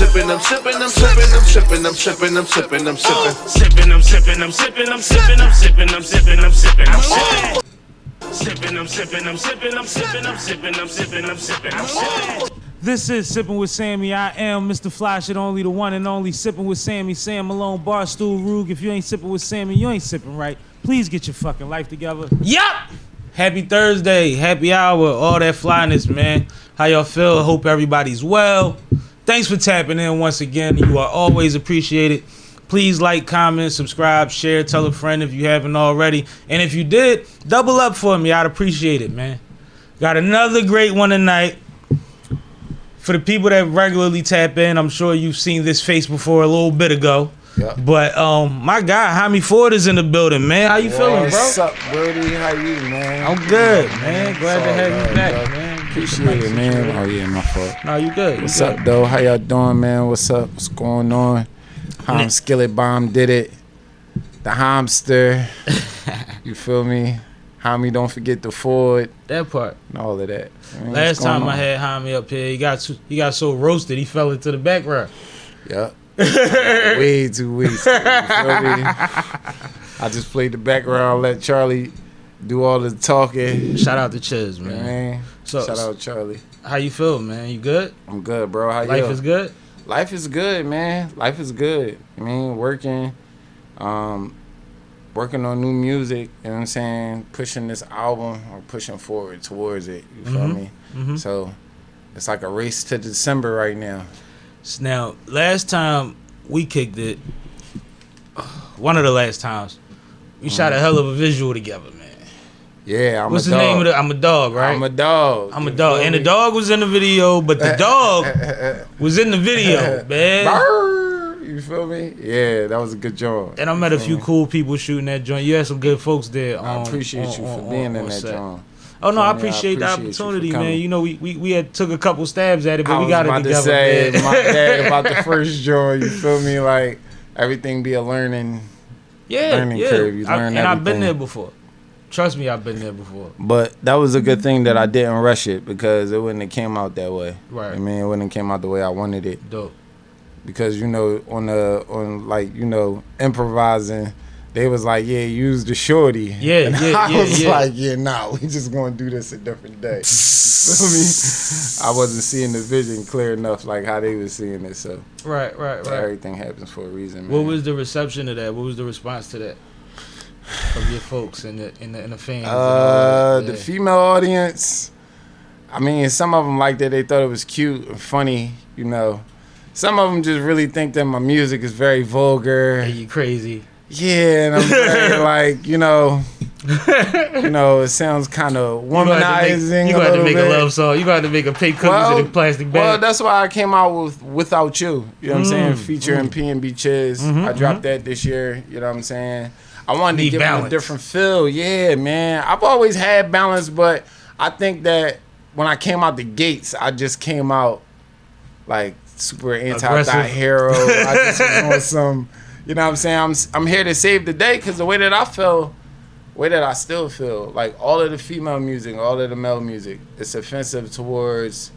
sipping, I'm sipping, I'm sipping, I'm sipping, I'm sipping, I'm sipping, I'm sipping. Sipping, I'm sipping, I'm sipping, I'm sipping, I'm sipping, I'm sipping, I'm sipping, I'm sipping. Sipping, I'm sipping, I'm sipping, I'm sipping, I'm sipping, I'm sipping, I'm sipping, I'm sipping. This is Sippin' with Sammie. I am Mr. Fly Shit Only, the one and only Sippin' with Sammie, Sam Malone, Barstool, Rug. If you ain't sippin' with Sammie, you ain't sippin' right. Please get your fucking life together. Yup! Happy Thursday, happy hour, all that flyness, man. How y'all feel? Hope everybody's well. Thanks for tapping in once again. You are always appreciated. Please like, comment, subscribe, share, tell a friend if you haven't already. And if you did, double up for me. I'd appreciate it, man. Got another great one tonight. For the people that regularly tap in, I'm sure you've seen this face before a little bit ago. Yep. But my guy, Homiford, is in the building, man. How you feeling, bro? What's up, Brody? How you, man? I'm good, man. Glad to have you back, man. Appreciate it, man. Oh, yeah, my fault. No, you good. What's up, though? How y'all doing, man? What's up? What's going on? Skillet Bomb did it. The Hamster. You feel me? Homie, don't forget the Ford. That part. And all of that. I mean, Last time I had Homie up here, he got so roasted, he fell into the background. Yep. Way too wasted. You feel me? I just played the background, let Charlie do all the talking. Shout out to Chiz, man. Shout out Charlie. How you feel, man? You good? I'm good, bro. How you? Life is good? Life is good, man. Life is good. I mean, working on new music, you know what I'm saying? Pushing this album or pushing forward towards it, you feel me? Mm-hmm. So it's like a race to December right now. Now, last time we kicked it, one of the last times, we shot a hell of a visual together, man. Yeah, What's the name of it? I'm a Dog, right? I'm a Dog. I'm a Dog. And the dog was in the video, but the dog was in the video, man. You feel me? Yeah, that was a good job. And I met a few cool people shooting that joint. You had some good folks there. I appreciate you for being in that joint. Oh no, I appreciate the opportunity, man. You know, we had took a couple stabs at it, but we got it together. I was about to say, my dad about the first joint. You feel me? Like everything be a learning curve. You learn everything. I've been there before. Trust me, I've been there before. But that was a good thing that I didn't rush it because it wouldn't have came out that way. Right. I mean, it wouldn't have came out the way I wanted it. Dope. Because on improvising, they was like, yeah, use the shorty. Yeah, and yeah, I was yeah. like, yeah, nah, we just gonna do this a different day. You feel me? I wasn't seeing the vision clear enough, like how they was seeing it. So right. Everything happens for a reason, man. What was the reception of that? What was the response to that from your folks and the fans? The female audience. I mean, some of them liked it. They thought it was cute and funny, you know. Some of them just really think that my music is very vulgar. Hey, you crazy. Yeah, and I'm very like, you know, it sounds kind of womanizing. You got to make a love song. You got to make a pink cookies in a plastic bag. Well, that's why I came out with Without You. You know what I'm saying? Featuring P&B Chiz. I dropped that this year. You know what I'm saying? I wanted to give it a different feel. Yeah, man. I've always had balance, but I think that when I came out the gates, I just came out like super anti-thought hero. I just was on some, you know what I'm saying? I'm here to save the day because the way that I feel, way that I still feel, like all of the female music, all of the male music, it's offensive towards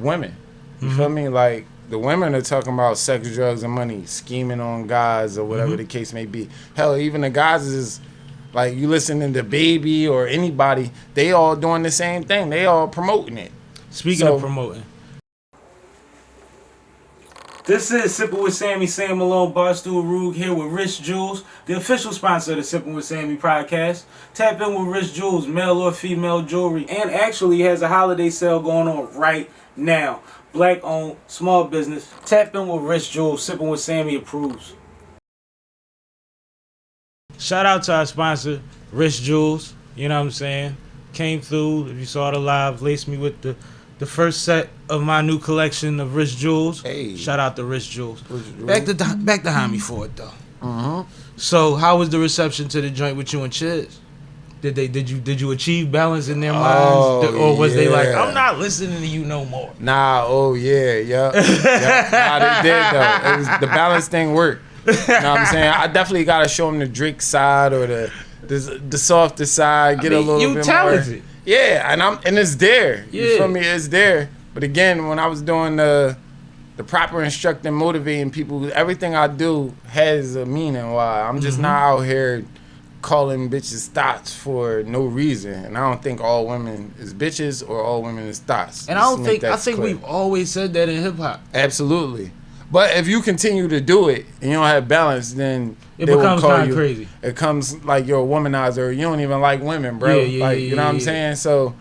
women. You feel me? Like the women are talking about sex, drugs, and money, scheming on guys or whatever the case may be. Hell, even the guys is like, you listening to Baby or anybody, they all doing the same thing. They all promoting it. Speaking of promoting. This is Sippin' with Sammie, Sam Malone, Barstool, Rug, here with Rich Jules, the official sponsor of the Sippin' with Sammie podcast. Tap in with Rich Jules, male or female jewelry, and actually has a holiday sale going on right now. Black-owned, small business. Tap in with Rich Jules, Sippin' with Sammie approves. Shout out to our sponsor, Rich Jules. You know what I'm saying? Came through. If you saw the live, laced me with the first set of my new collection of Rich Jules. Hey. Shout out to Rich Jules. Back to Homiford though. So how was the reception to the joint with you and Chiz? Did you achieve balance in their minds, or was they like, I'm not listening to you no more? Nah. Oh yeah. Yep. Nah, they did though. The balance thing worked. You know what I'm saying? I definitely gotta show them the Drake side or the softer side. Get a little bit talented. More. Yeah, and it's there. You Yeah. feel me? It's there. But again, when I was doing the the proper instructing, motivating people. Everything I do has a meaning. Why I'm just not out here calling bitches thoughts for no reason. And I don't think all women is bitches or all women is thoughts. And I think we've always said that in hip hop. Absolutely. But if you continue to do it and you don't have balance, then it becomes kind of crazy. It comes like you're a womanizer. You don't even like women, bro. You know what I'm saying? So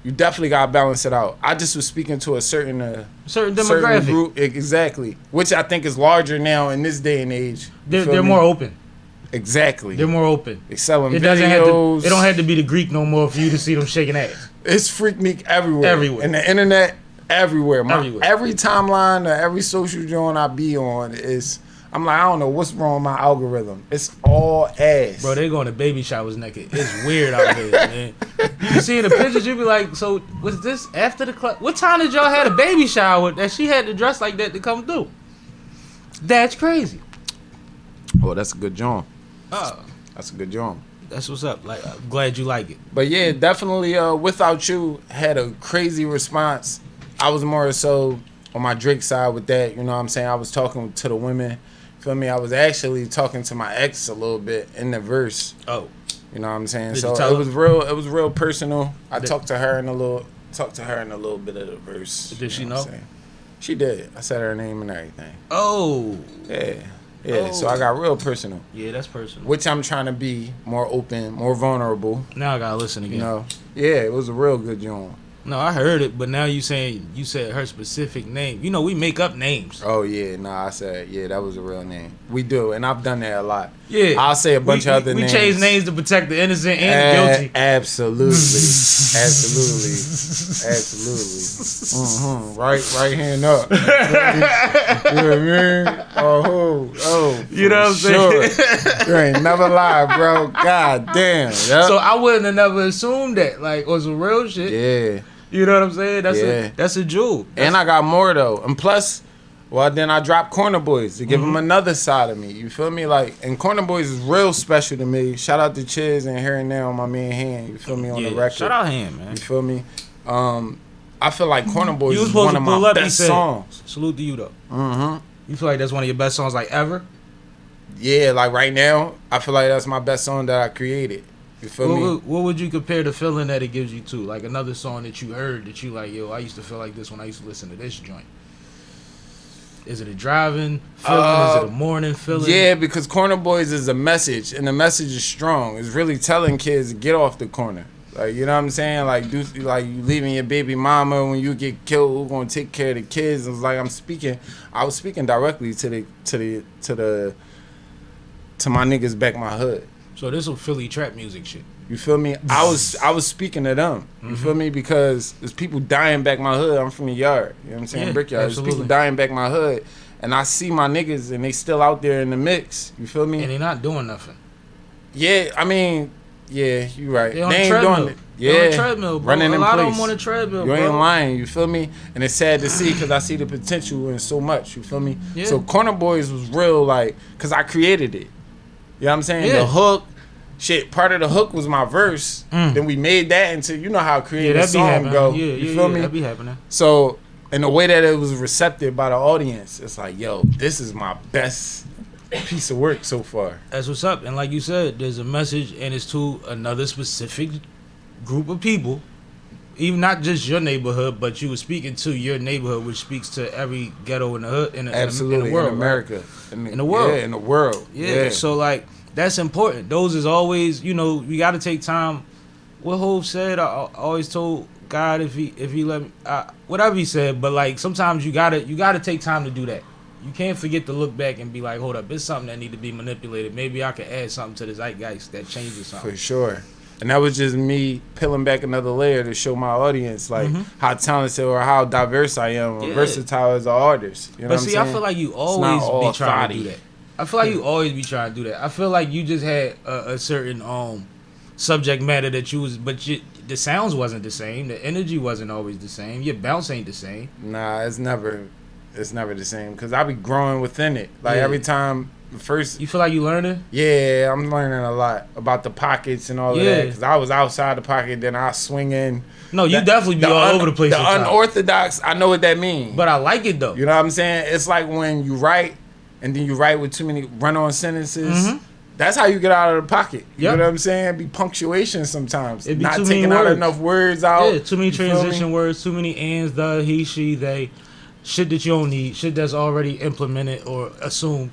you definitely got to balance it out. I just was speaking to a certain demographic. certain group. Exactly. Which I think is larger now in this day and age. They're more open. Exactly. They're more open. They selling it videos. It don't have to be the Greek no more for you to see them shaking ass. It's Freaknik everywhere. Everywhere. And the internet, everywhere. Everywhere. Every timeline or every social joint I be on is, I'm like, I don't know what's wrong with my algorithm. It's all ass. Bro, they going to baby showers naked. It's weird out here, man. You see the pictures, you be like, so was this after the club? What time did y'all have a baby shower that she had to dress like that to come through? That's crazy. Oh, that's a good joint. Oh, That's a good joint. that's what's up. Like, I'm glad you like it. But yeah, definitely Without You had a crazy response. I was more so on my Drake side with that. You know what I'm saying? I was talking to the women. Feel me? I was actually talking to my ex a little bit in the verse. Oh. You know what I'm saying? Did So you tell it her? was real personal. I talked to her in a little bit of the verse. Did she what know? I'm saying? She did. I said her name and everything. Oh. Yeah. Yeah. Oh. So I got real personal. Yeah, that's personal. Which I'm trying to be more open, more vulnerable. Now I gotta listen again. You know? Yeah, it was a real good joint. No, I heard it, but now you said her specific name. You know, we make up names. Oh yeah, I said that was a real name. We do, and I've done that a lot. Yeah, I'll say a bunch of other names. We change names to protect the innocent and the guilty. Absolutely. Right hand up. You know what I mean? Oh. You know what I'm saying? You ain't never lied, bro. God damn. Yep. So I wouldn't have never assumed that, like, on some real shit. Yeah. You know what I'm saying? That's a jewel. And I got more though. And plus, well, then I dropped Corner Boys to give them another side of me. You feel me? Like, and Corner Boys is real special to me. Shout out to Chiz and Here and Now on my man Hand. You feel me? On the record. Shout out Hand, man. You feel me? I feel like Corner Boys was is supposed one to of pull my up, best songs. Salute to you though. Mm-hmm. You feel like that's one of your best songs like ever? Yeah, like right now, I feel like that's my best song that I created. You feel me? What would you compare the feeling that it gives you to? Like another song that you heard that you like, yo, I used to feel like this when I used to listen to this joint. Is it a driving feeling? Is it a morning feeling? Yeah, because Corner Boys is a message, and the message is strong. It's really telling kids to get off the corner. Like, you know what I'm saying? Like, you leaving your baby mama when you get killed. Who's gonna take care of the kids? It's like I was speaking directly to my niggas back my hood. So this is Philly trap music shit. You feel me? I was speaking to them. You feel me? Because there's people dying back my hood. I'm from the yard. You know what I'm saying? Yeah, Brickyard. There's people dying back my hood. And I see my niggas and they still out there in the mix. You feel me? And they not doing nothing. Yeah, I mean, yeah, you right. They on ain't treadmill. doing it. Yeah. They on a treadmill, bro. Running in a lot place. of them on a treadmill, You ain't bro. lying, you feel me? And it's sad to see because I see the potential in so much, you feel me? Yeah. So Corner Boys was real, like, because I created it. You know what I'm saying? Yeah. The hook, shit, part of the hook was my verse. Then we made that into, you know how creative that be song happening. go. Yeah, you feel me? That be happening. So, in the way that it was receptive by the audience, it's like, yo, this is my best piece of work so far. That's what's up. And like you said, there's a message and it's to another specific group of people. Even not just your neighborhood, but you were speaking to your neighborhood, which speaks to every ghetto in the hood, Absolutely, in the world, in America. Right? In the world. Yeah, in the world. Yeah. So like that's important. Those is always, you know, we got to take time. What Hov said, I always told God if he let me, whatever he said. But like sometimes you gotta take time to do that. You can't forget to look back and be like, hold up, it's something that need to be manipulated. Maybe I could add something to the zeitgeist that changes something. For sure. And that was just me peeling back another layer to show my audience like how talented or how diverse I am, or versatile as an artist. You know what I'm saying? I feel like you always be trying to do that. I feel like you always be trying to do that. I feel like you just had a certain subject matter that you was, but the sounds wasn't the same. The energy wasn't always the same. Your bounce ain't the same. Nah, it's never the same because I be growing within it. Like every time first. You feel like you learning? Yeah, I'm learning a lot about the pockets and all of that. Because I was outside the pocket, then I swing in. No, you definitely be all over the place. The unorthodox, I know what that means. But I like it though. You know what I'm saying? It's like when you write and then you write with too many run-on sentences. That's how you get out of the pocket. You know what I'm saying? Be punctuation sometimes. It be not too taking many out words. enough words out. Yeah, too many transition words, too many ands, the, he, she, they. Shit that you don't need. Shit that's already implemented or assumed.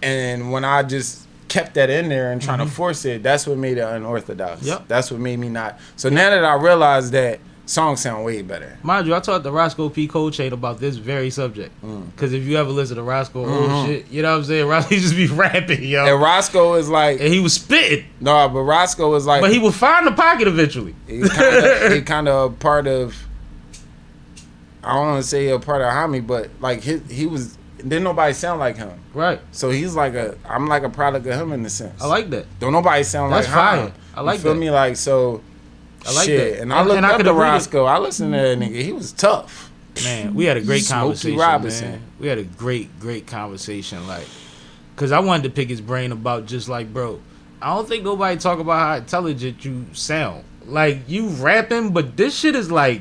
And when I just kept that in there and trying to force it, that's what made it unorthodox. Yep. That's what made me not. So now that I realize that, songs sound way better. Mind you, I talked to Roscoe P. Coltrane about this very subject. Because if you ever listen to Roscoe, old shit, you know what I'm saying? Roscoe he just be rapping, yo. And Roscoe is like... And he was spitting. No, but Roscoe is like... But he would find the pocket eventually. He kind of a part of... I don't want to say a part of Homie, but like he was... Didn't nobody sound like him. Right. So he's like I'm like a product of him in a sense. I like that. Don't nobody sound That's like fire. him. I like you feel that. me? Like, so... I like shit. that. And I looked up could to agree Roscoe. I listened to that nigga. He was tough. Man, we had a great Smokey conversation, Robinson. man. We had a great conversation. Like, because I wanted to pick his brain about just like, bro, I don't think nobody talk about how intelligent you sound. Like, you rapping, but this shit is like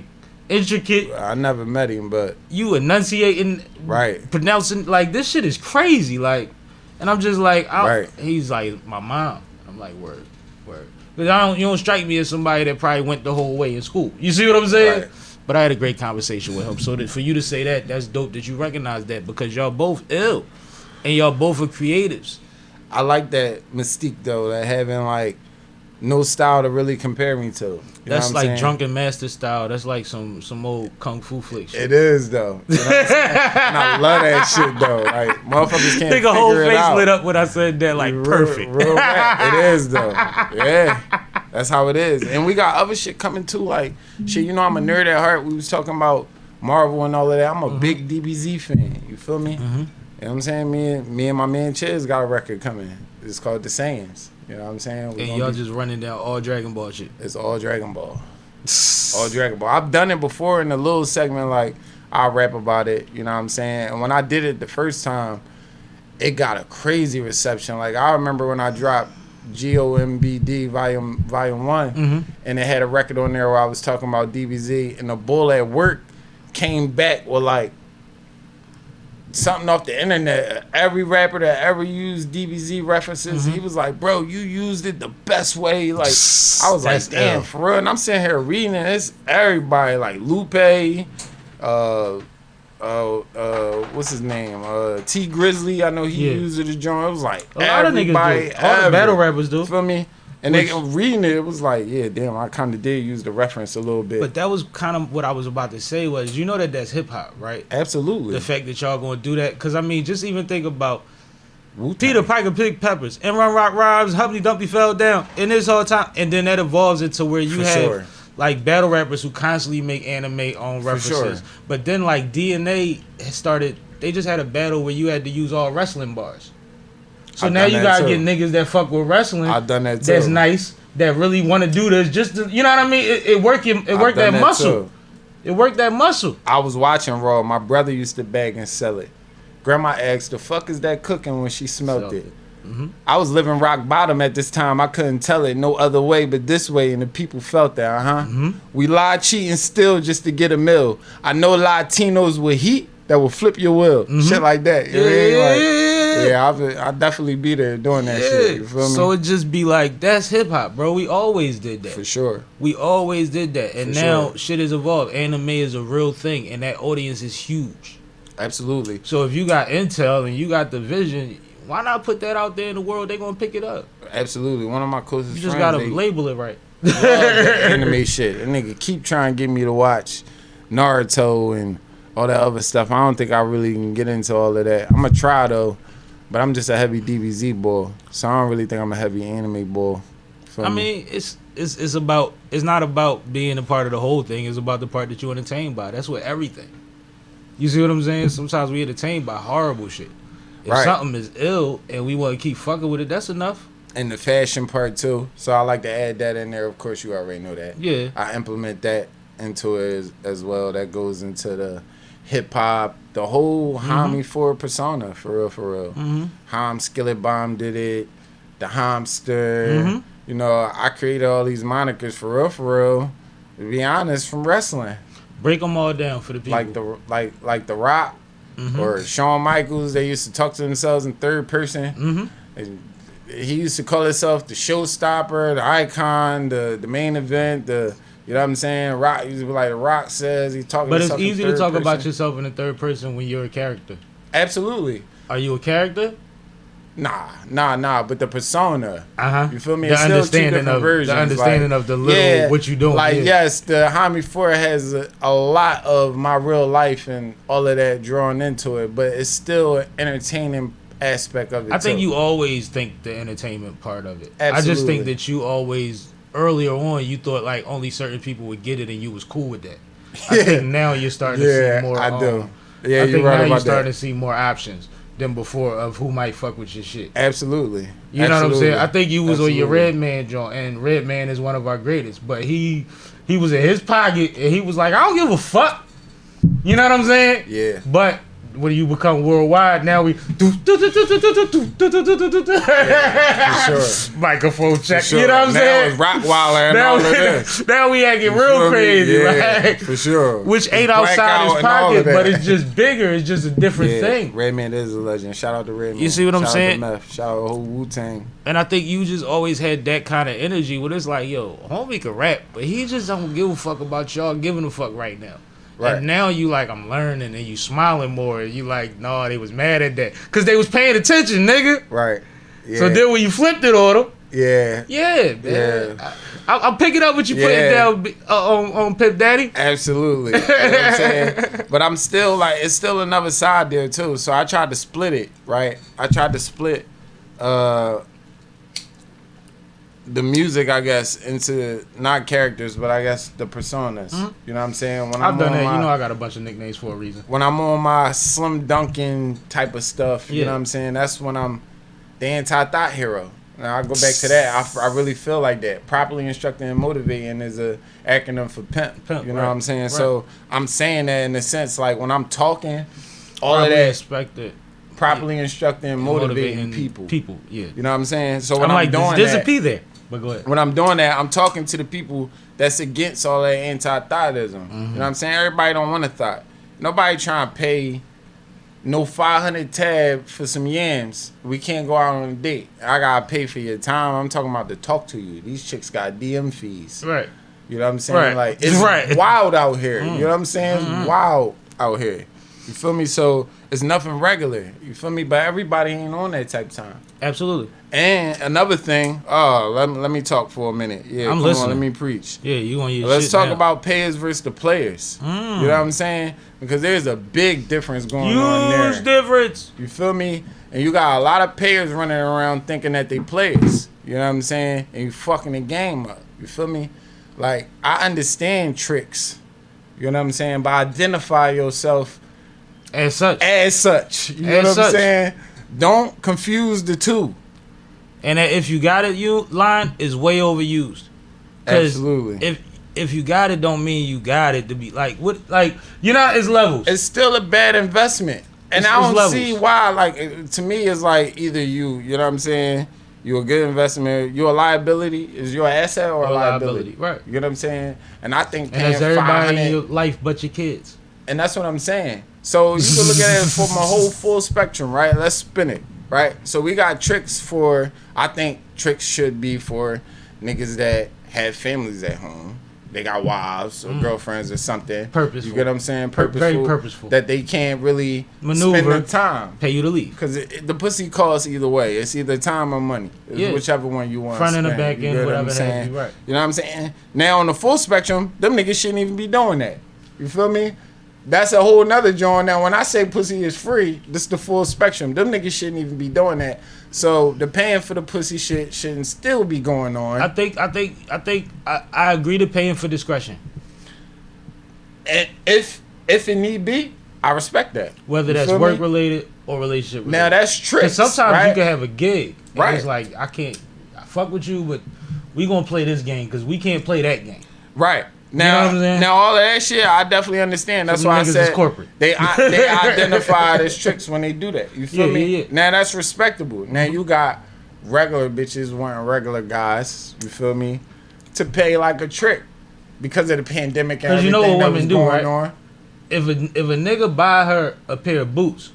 intricate. I never met him, but... You enunciating, Right. pronouncing, like, this shit is crazy. Like, and I'm just like, Right. He's like, my mom. I'm like, word. Because you don't strike me as somebody that probably went the whole way in school. You see what I'm saying? Right. But I had a great conversation with him. So that for you to say that, that's dope that you recognize that because y'all both ill. And y'all both are creatives. I like that mystique, though, that having, like, no style to really compare me to. You That's know what like I'm saying? Drunken Master style. That's like some old kung fu flick shit. It is, though. You know what I'm saying? And I love that shit, though. Like, motherfuckers can't Nigga whole figure it face out. lit up when I said that, like, perfect. Real rap. It is, though. Yeah. That's how it is. And we got other shit coming, too. Like, shit, you know I'm a nerd at heart. We was talking about Marvel and all of that. I'm a big DBZ fan. You feel me? You know what I'm saying? Me and my man Chiz got a record coming. It's called The Sayings. You know what I'm saying? And y'all just running down all Dragon Ball shit. It's all Dragon Ball. All Dragon Ball. I've done it before in a little segment, like, I'll rap about it. You know what I'm saying? And when I did it the first time, it got a crazy reception. Like, I remember when I dropped GOMBD Volume 1, and it had a record on there where I was talking about DBZ, and the bull at work came back with, like, something off the internet. Every rapper that ever used DBZ references, he was like, bro, you used it the best way. Like, I was That's like, damn, ill. for real. And I'm sitting here reading it. It's everybody, like Lupe, what's his name? T Grizzly. I know he used it as joint. It was like A lot of niggas everybody do. All the ever. battle rappers do. Feel me? And they reading it, it was like, yeah, damn, I kind of did use the reference a little bit. But that was kind of what I was about to say was, you know that's hip-hop, right? Absolutely. The fact that y'all going to do that. Because, I mean, just even think about Wu-Tang. Peter Piper picked peppers and Run Rock Rhymes, Humpty Dumpty fell down in this whole time. And then that evolves into where you For have, sure. like, battle rappers who constantly make anime on references. sure. But then, like, DNA started, they just had a battle where you had to use all wrestling bars. So I've now done you that got to too. get niggas that fuck with wrestling. I've done that too. That's nice. That really want to do this, just to, you know what I mean? It worked I've that done muscle. too. It worked that muscle. I was watching Raw. My brother used to bag and sell it. Grandma asked, the fuck is that cooking when she smelt it? I was living rock bottom at this time. I couldn't tell it no other way but this way, and the people felt that, We lied, cheat, and steal just to get a meal. I know Latinos with heat that will flip your will. Shit like that. You know what I mean? Like, yeah, I'll definitely be there doing that shit. You feel me? So it just be like, that's hip hop, bro. We always did that. For sure. We always did that. And For now sure. shit has evolved. Anime is a real thing, and that audience is huge. Absolutely. So if you got intel and you got the vision, why not put that out there in the world? They gonna pick it up. Absolutely. One of my closest You just friends, gotta they label it right. love that anime shit. That nigga keep trying to get me to watch Naruto and all that other stuff. I don't think I really can get into all of that. I'm gonna try though, but I'm just a heavy DBZ boy, so I don't really think I'm a heavy anime boy. Feel I me? mean, it's not about being a part of the whole thing. It's about the part that you're entertained by. That's what everything. You see what I'm saying? Sometimes we entertained by horrible shit. If Right. something is ill and we want to keep fucking with it, that's enough. And the fashion part too. So I like to add that in there. Of course, you already know that. Yeah. I implement that into it as well. That goes into the hip hop, the whole Homiford persona, for real, for real. Hom Skillet Bomb did it, the Homster. You know, I created all these monikers for real, for real. To be honest, from wrestling. Break them all down for the people. Like the Rock or Shawn Michaels. They used to talk to themselves in third person. He used to call himself the showstopper, the icon, the main event, the, you know what I'm saying? Rock used to be like the Rock says. He's talking. But it's in easy to third talk person. about yourself in the third person when you're a character. Absolutely. Are you a character? Nah. But the persona. You feel me? The It's still two understanding different versions. The understanding of the little what you doing. Like yes, the Homiford has a lot of my real life and all of that drawn into it, but it's still an entertaining aspect of it. I think too. you always think the entertainment part of it. Absolutely. I just think that you always earlier on you thought like only certain people would get it and you was cool with that. I think now you're starting to see more. I do. Yeah, I you're think right now about you're starting that. to see more options than before of who might fuck with your shit. Absolutely. You know what I'm saying? I think you was on your Absolutely. Redman joint, and Redman is one of our greatest. But he was in his pocket, and he was like, I don't give a fuck. You know what I'm saying? Yeah. But when you become worldwide, now we sure. microphone check. For sure. You know what I'm now saying? It's Rockweiler and all of this. Now we acting You real feel me? crazy, Yeah, like, for sure. which It's ain't outside Blackout his and all of pocket, that. but it's just bigger. It's just a different thing. Redman is a legend. Shout out to Redman. You see what I'm Shout saying? Out to Meth. Shout out to whole Wu-Tang. And I think you just always had that kind of energy where it's like, yo, homie can rap, but he just don't give a fuck about y'all giving a fuck right now. Right. And now you like, I'm learning, and you smiling more. And you like, no, they was mad at that. Because they was paying attention, nigga. Right. Yeah. So then when you flipped it on them, yeah. man. I'll pick it up what you put it down on Pip Daddy. Absolutely. You know what I'm saying? But I'm still like, it's still another side there too. So I tried to split it, right? I tried to split the music, I guess, into not characters, but I guess the personas. You know what I'm saying? When I've done on that. my- You know I got a bunch of nicknames for a reason. When I'm on my Slim Dunkin type of stuff, you Yeah. know what I'm saying? That's when I'm the anti-thought hero. Now I go back to that. I really feel like that. Properly instructing and motivating is a acronym for pimp. You know what I'm saying? right. So I'm saying that in the sense like when I'm talking, all of Probably that expected. properly instructing and motivating people. People, yeah. You know what I'm saying? So when I'm I'm like, doing there's that, a P there. But go ahead. when I'm doing that, I'm talking to the people that's against all that anti-thoughtism. You know what I'm saying? Everybody don't want a thought. Nobody trying to pay no 500 tab for some yams. We can't go out on a date. I gotta pay for your time. I'm talking about to talk to you. These chicks got DM fees. Right. You know what I'm saying? Right. Like it's Right. wild out here. You know what I'm saying? It's wild out here. You feel me? So it's nothing regular. You feel me? But everybody ain't on that type of time. Absolutely. And another thing, let me talk for a minute. Yeah, I'm come listening. on, let me preach. Yeah, you on your Let's shit talk now. about players versus the players. You know what I'm saying? Because there's a big difference going on there. Huge difference. You feel me? And you got a lot of players running around thinking that they players. You know what I'm saying? And you fucking the game up. You feel me? Like, I understand tricks. You know what I'm saying? But identify yourself As such. as such. You know As what I'm such. saying? Don't confuse the two. And that if you got it, you line is way overused. 'Cause Absolutely. If you got it, don't mean you got it to be like what like you know it's levels. It's still a bad investment. And It's I don't levels. see why. Like, to me, it's like either you know what I'm saying? You're a good investment. You're a liability. Is your asset or a liability? Right. You know what I'm saying? And I think And paying that's everybody in 500, your life but your kids. and that's what I'm saying. So you can look at it from a whole full spectrum, right? Let's spin it, right? So we got tricks for, I think tricks should be for niggas that have families at home. They got wives or girlfriends or something. Purposeful. You get what I'm saying? Very purposeful. That they can't really Maneuver. spend the time. Pay you to leave. Because the pussy costs either way. It's either time or money. It's Yeah. whichever one you want. Front to and the spend. back You end, get what whatever I'm it has saying? to be, right. You know what I'm saying? Now on the full spectrum, them niggas shouldn't even be doing that. You feel me? That's a whole nother joint. Now when I say pussy is free, this is the full spectrum. Them niggas shouldn't even be doing that. So the paying for the pussy shit shouldn't still be going on. I agree to paying for discretion. And if it need be, I respect that. Whether You that's feel work me? related or relationship related. Now that's tricks. Because sometimes right? you can have a gig. And Right. it's like, I fuck with you, but we gonna play this game because we can't play that game. Right. Now, you know what I'm saying? Now all of that shit, I definitely understand. That's why I niggas said is corporate. they identify as tricks when they do that. You feel me? Yeah. Now that's respectable. Now you got regular bitches wanting regular guys. You feel me? To pay like a trick because of the pandemic and everything you know what that women was do, going right? on. If a nigga buy her a pair of boots,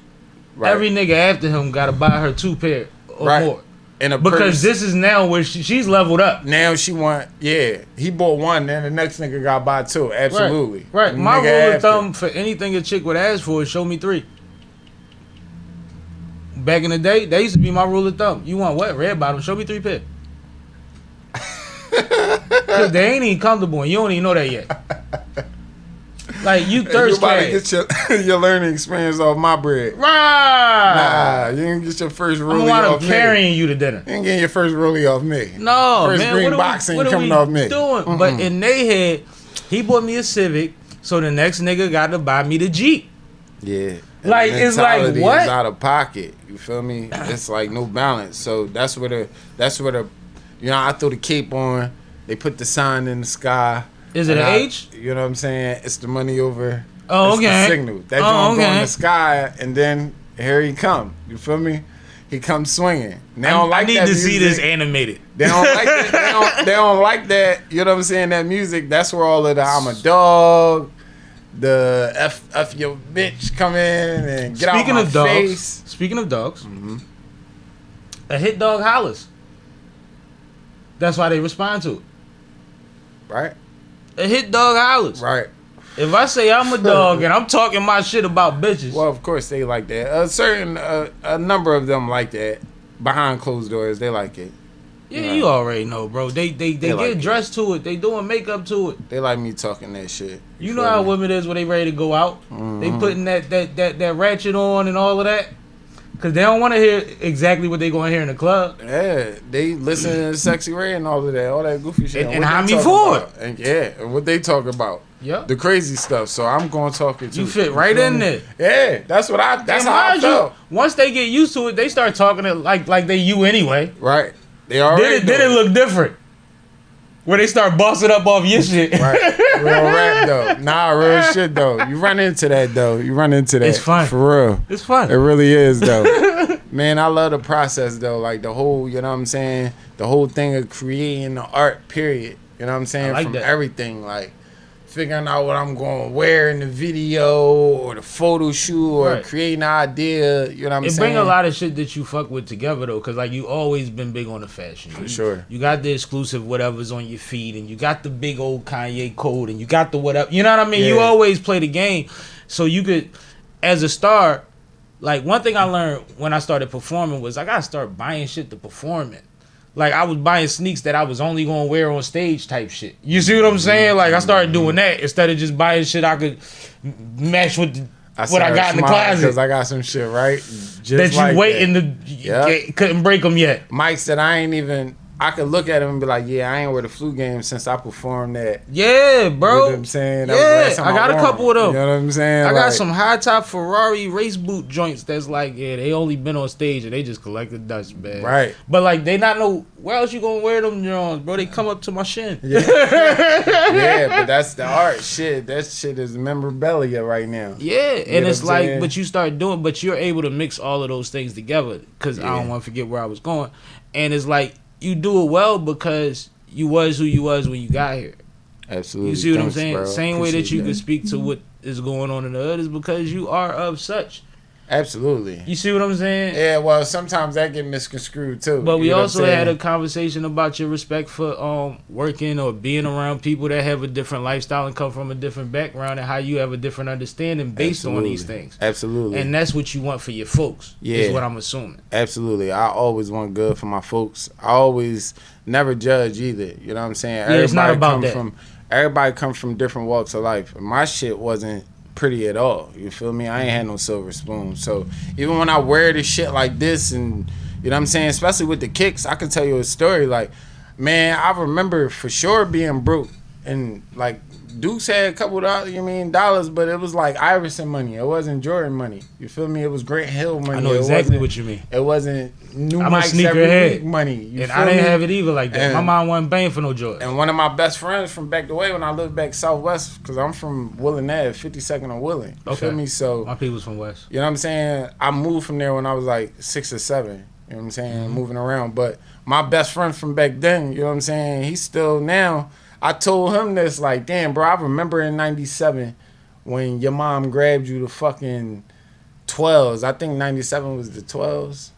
Right. every nigga after him gotta buy her 2 pair or Right. more. And a Because purse. this is now where she's leveled up. Now she want, he bought one, then the next nigga got to buy 2. Absolutely. Right. The My nigga rule after. of thumb for anything a chick would ask for is show me 3. Back in the day, that used to be my rule of thumb. You want what? Red bottom. Show me 3 pair. Because they ain't even comfortable and you don't even know that yet. Like, you You thirst about to trash. get your learning experience off my bread. Right. Nah, you didn't get your first I'm rollie wind off up me. carrying you to dinner. You ain't getting your first rollie off me. No, First man. green box ain't coming off me. Doing? But in they head, he bought me a Civic, so the next nigga got to buy me the Jeep. Yeah. Like, The it's like, mentality what? is out of pocket. You feel me? It's like no balance. So that's where the you know, I throw the cape on, they put the sign in the sky. Is it and an I- H? You know what I'm saying? It's the money over. Oh, it's okay. the signal. That Oh, don't go in okay. the sky, and then here he come. You feel me? He comes swinging. They don't like I need that to see this music. animated. They don't like that. They don't like that. You know what I'm saying? That music. That's where all of the I'm a dog, the F your bitch come in and get Speaking out my of dogs, face. speaking of dogs, a hit dog hollers. That's why they respond to it. Right. A hit dog hollers. Right. If I say I'm a dog and I'm talking my shit about bitches, Well, of course they like that. A number of them like that. Behind closed doors, they like it. yeah, you already know, bro. They get like it. dressed to it. They doing makeup to it. They like me talking that shit. You know how women is when they ready to go out. They putting that ratchet on and all of that. Cause they don't want to hear exactly what they gonna hear in the club. Yeah, they listen to Sexy Ray and all of that, all that goofy shit. And what how they me talk for about. And and what they talk about. Yep. The crazy stuff. So I'm gonna talk it too. You fit right feel in me? there. Yeah, that's how I Mind felt. you, once they get used to it, they start talking it like they you anyway. Right. They already Then it look different. Where they start busting up off your shit. Right. Real rap though. Nah, real shit though. You run into that though. You run into that. It's fun. For real. It's fun. It really is though. Man, I love the process though. Like the whole, you know what I'm saying? The whole thing of creating the art, period. You know what I'm saying? I like From that. everything. Like figuring out what I'm going to wear in the video or the photo shoot or Right. creating an idea. You know what I'm It saying? bring a lot of shit that you fuck with together though, cause like you always been big on the fashion. For sure. You got the exclusive whatever's on your feed, and you got the big old Kanye code, and you got the whatever. You know what I mean? You Yeah. always play the game, so you could, as a star. Like one thing I learned when I started performing was I gotta start buying shit to perform in. Like I was buying sneaks that I was only gonna wear on stage type shit. You see what I'm saying? Like I started doing that instead of just buying shit I could match with what I got in the closet. Because I got some shit, right? Just That you like waiting that. to Yep. couldn't break them yet. Mics that I ain't even, I could look at him and be like, yeah, I ain't wear the flu game since I performed that. Yeah, bro. You know what I'm saying? That was the Yeah, last time I got a wore couple of them. You know what I'm saying? I got Like, some high top Ferrari race boot joints that's like, yeah, they only been on stage and they just collected dust, man. Right. But like, they not know where else you gonna wear them Jones, bro. They come up to my shin. Yeah, but that's the art shit. That shit is memorabilia right now. Yeah, and know it's what I'm like, saying? but you start doing, but you're able to mix all of those things together because I don't Yeah. want to forget where I was going. And it's like, you do it well because you was who you was when you got here. Absolutely. You see what Thanks, I'm saying? bro. Same way that Appreciate you can speak to what is going on in the hood is because you are of such. Absolutely. You see what I'm saying? Yeah, well, sometimes that get misconstrued too. But we You know what I'm also had a saying? conversation about your respect for working or being around people that have a different lifestyle and come from a different background and how you have a different understanding based on these Absolutely. things. Absolutely. And that's what you want for your folks, Yeah. is what I'm assuming. Absolutely. I always want good for my folks. I always never judge either. You know what I'm saying? Yeah, it's not about that. Everybody comes from different walks of life. My shit wasn't pretty at all. You feel me? I ain't had no silver spoon. So even when I wear this shit like this and you know what I'm saying, especially with the kicks, I can tell you a story. Like, man, I remember for sure being broke and like Dukes had a couple dollars, but it was like Iverson money. It wasn't Jordan money. You feel me? It was Grant Hill money. I know exactly what you mean. It wasn't new I'm a Mike's every sneakerhead. week money. You And feel I didn't me? have it either like that. And- My mom wasn't paying for no Jordan. And one of my best friends from back the way when I lived back Southwest, because I'm from Willing Ave, 52nd and Willing. You feel me? So My people's from West. you know what I'm saying? I moved from there when I was like 6 or 7. You know what I'm saying? Moving around. But my best friend from back then, you know what I'm saying? He's still now. I told him this, like, damn, bro, I remember in 97 when your mom grabbed you the fucking 12s. I think 97 was the 12s.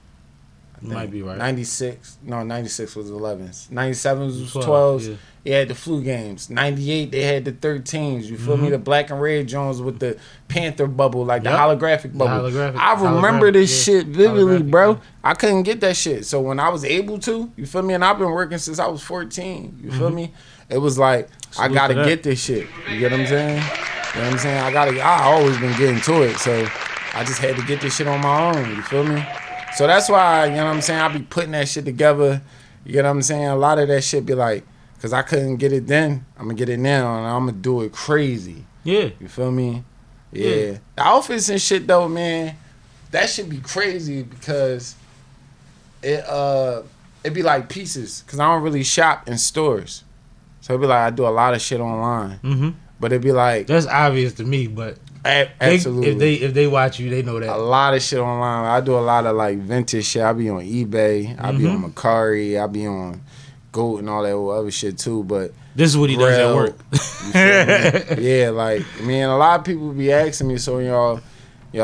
You might be right. 96 was 11s. 97 was 12, 12s. yeah. They had the flu games. 98, they had the 13s. You feel me? The black and red Jones with the Panther bubble, like the holographic bubble. I remember this shit vividly, bro. I couldn't get that shit. So when I was able to, you feel me? And I've been working since I was 14. You feel me? It was like, I gotta get this shit. You get what I'm saying? You know what I'm saying? I always been getting to it. So I just had to get this shit on my own. You feel me? So that's why, you know what I'm saying, I be putting that shit together. You know what I'm saying? A lot of that shit be like, because I couldn't get it then, I'm going to get it now, and I'm going to do it crazy. Yeah. You feel me? Yeah. The outfits and shit, though, man, that should be crazy because it be like pieces, because I don't really shop in stores. So it'd be like I do a lot of shit online. Mm-hmm. But it'd be like... That's obvious to me, but... Absolutely. If they watch you, they know that. A lot of shit online. I do a lot of like vintage shit. I be on eBay. I be on Macari. I be on Goat and all that other shit too. But this is what he does at work. You feel me? Yeah, like man, a lot of people be asking me. So y'all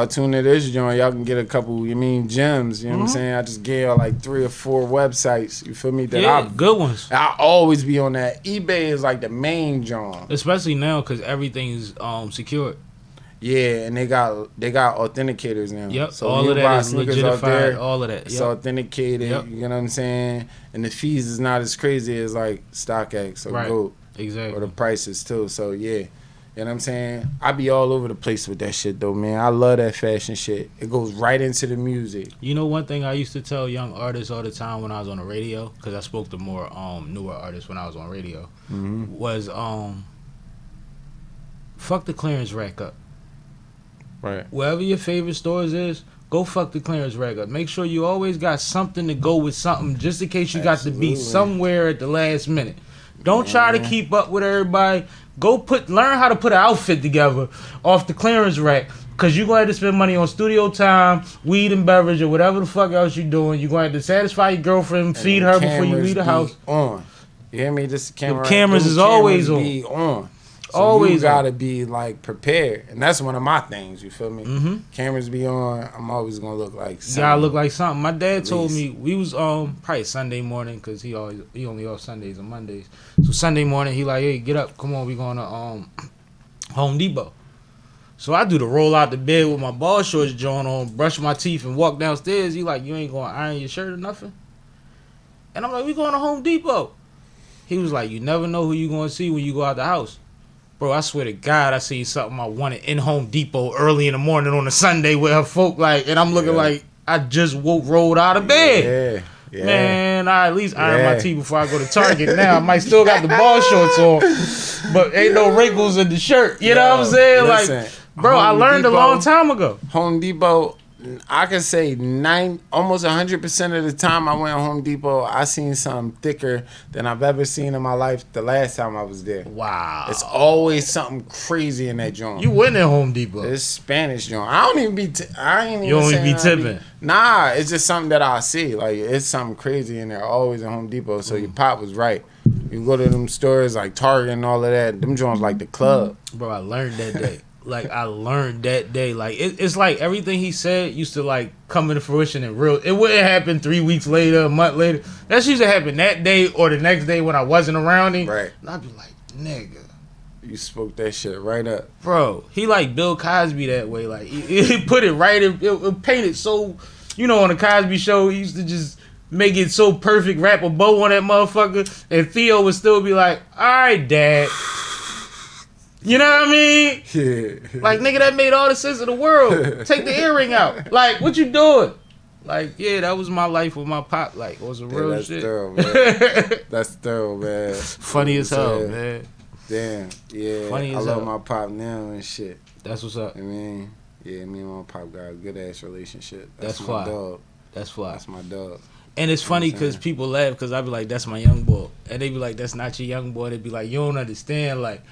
tune in this joint. Y'all can get a couple. Gems. You know what I'm saying? I just gave y'all like 3 or 4 websites. You feel me? That good ones. I always be on that. eBay is like the main joint. Especially now because everything's secured. Yeah, and they got authenticators now. Yep, so all of that is legitified. All of that, it's authenticated. Yep. You know what I'm saying? And the fees is not as crazy as like StockX or Goat. Exactly. Or the prices too. So yeah, you know what I'm saying? I be all over the place with that shit though, man. I love that fashion shit. It goes right into the music. You know, one thing I used to tell young artists all the time when I was on the radio, because I spoke to more newer artists when I was on radio, was fuck the clearance rack up. Right. Wherever your favorite stores is, go fuck the clearance rack up. Make sure you always got something to go with something, just in case you got to be somewhere at the last minute. Don't try to keep up with everybody. Learn how to put an outfit together off the clearance rack, because you're going to have to spend money on studio time, weed and beverage, or whatever the fuck else you're doing. You're going to have to satisfy your girlfriend, feed her before you leave the house. On. You hear me? This camera. The cameras is always on. Be on. So always you gotta be like prepared, and that's one of my things. You feel me? Cameras be on. I'm always gonna look like something. You gotta look like something. My dad told me we was probably Sunday morning, because he only off Sundays and Mondays. So Sunday morning he like, hey, get up, come on, we going to Home Depot. So I do the roll out the bed with my ball shorts joint on, brush my teeth, and walk downstairs. He like, you ain't gonna iron your shirt or nothing? And I'm like, we going to Home Depot. He was like, you never know who you gonna see when you go out the house. Bro, I swear to God, I seen something I wanted in Home Depot early in the morning on a Sunday with her folk, like, and I'm looking like I just rolled out of bed. Yeah. Man, I at least iron my teeth before I go to Target. Now I might still got the ball shorts on, but ain't no wrinkles in the shirt. You know what I'm saying? Listen, like, bro, I learned a long time ago. Home Depot, I can say almost 100% of the time I went to Home Depot, I seen something thicker than I've ever seen in my life the last time I was there. Wow. It's always something crazy in that joint. You went in Home Depot. It's Spanish joint. I don't even be You don't even be tipping. Nah, it's just something that I see. Like, it's something crazy in there, always in Home Depot. So your pop was right. You go to them stores like Target and all of that, them joints like the club. Bro, I learned that day. Like, I learned that day. Like, it's like everything he said used to, like, come into fruition in real. It wouldn't happen 3 weeks later, a month later. That used to happen that day or the next day when I wasn't around him. Right. And I'd be like, nigga. You spoke that shit right up. Bro, he like Bill Cosby that way. Like, he put it right, it painted so, you know, on the Cosby Show, he used to just make it so perfect, wrap a bow on that motherfucker, and Theo would still be like, all right, Dad. You know what I mean? Yeah. Like, nigga, that made all the sense of the world. Take the earring out. Like, what you doing? Like, yeah, that was my life with my pop. Like, it was a real that's shit. Thorough, man. That's thorough, man. Funny as hell, man. Damn. Yeah. Funny I as love hell. my pop now and shit. That's what's up. I mean, yeah, me and my pop got a good ass relationship. That's my fly. dog. That's fly. That's my dog. And it's funny because people laugh because I be like, that's my young boy. And they be like, that's not your young boy. They be like, you don't understand. Like,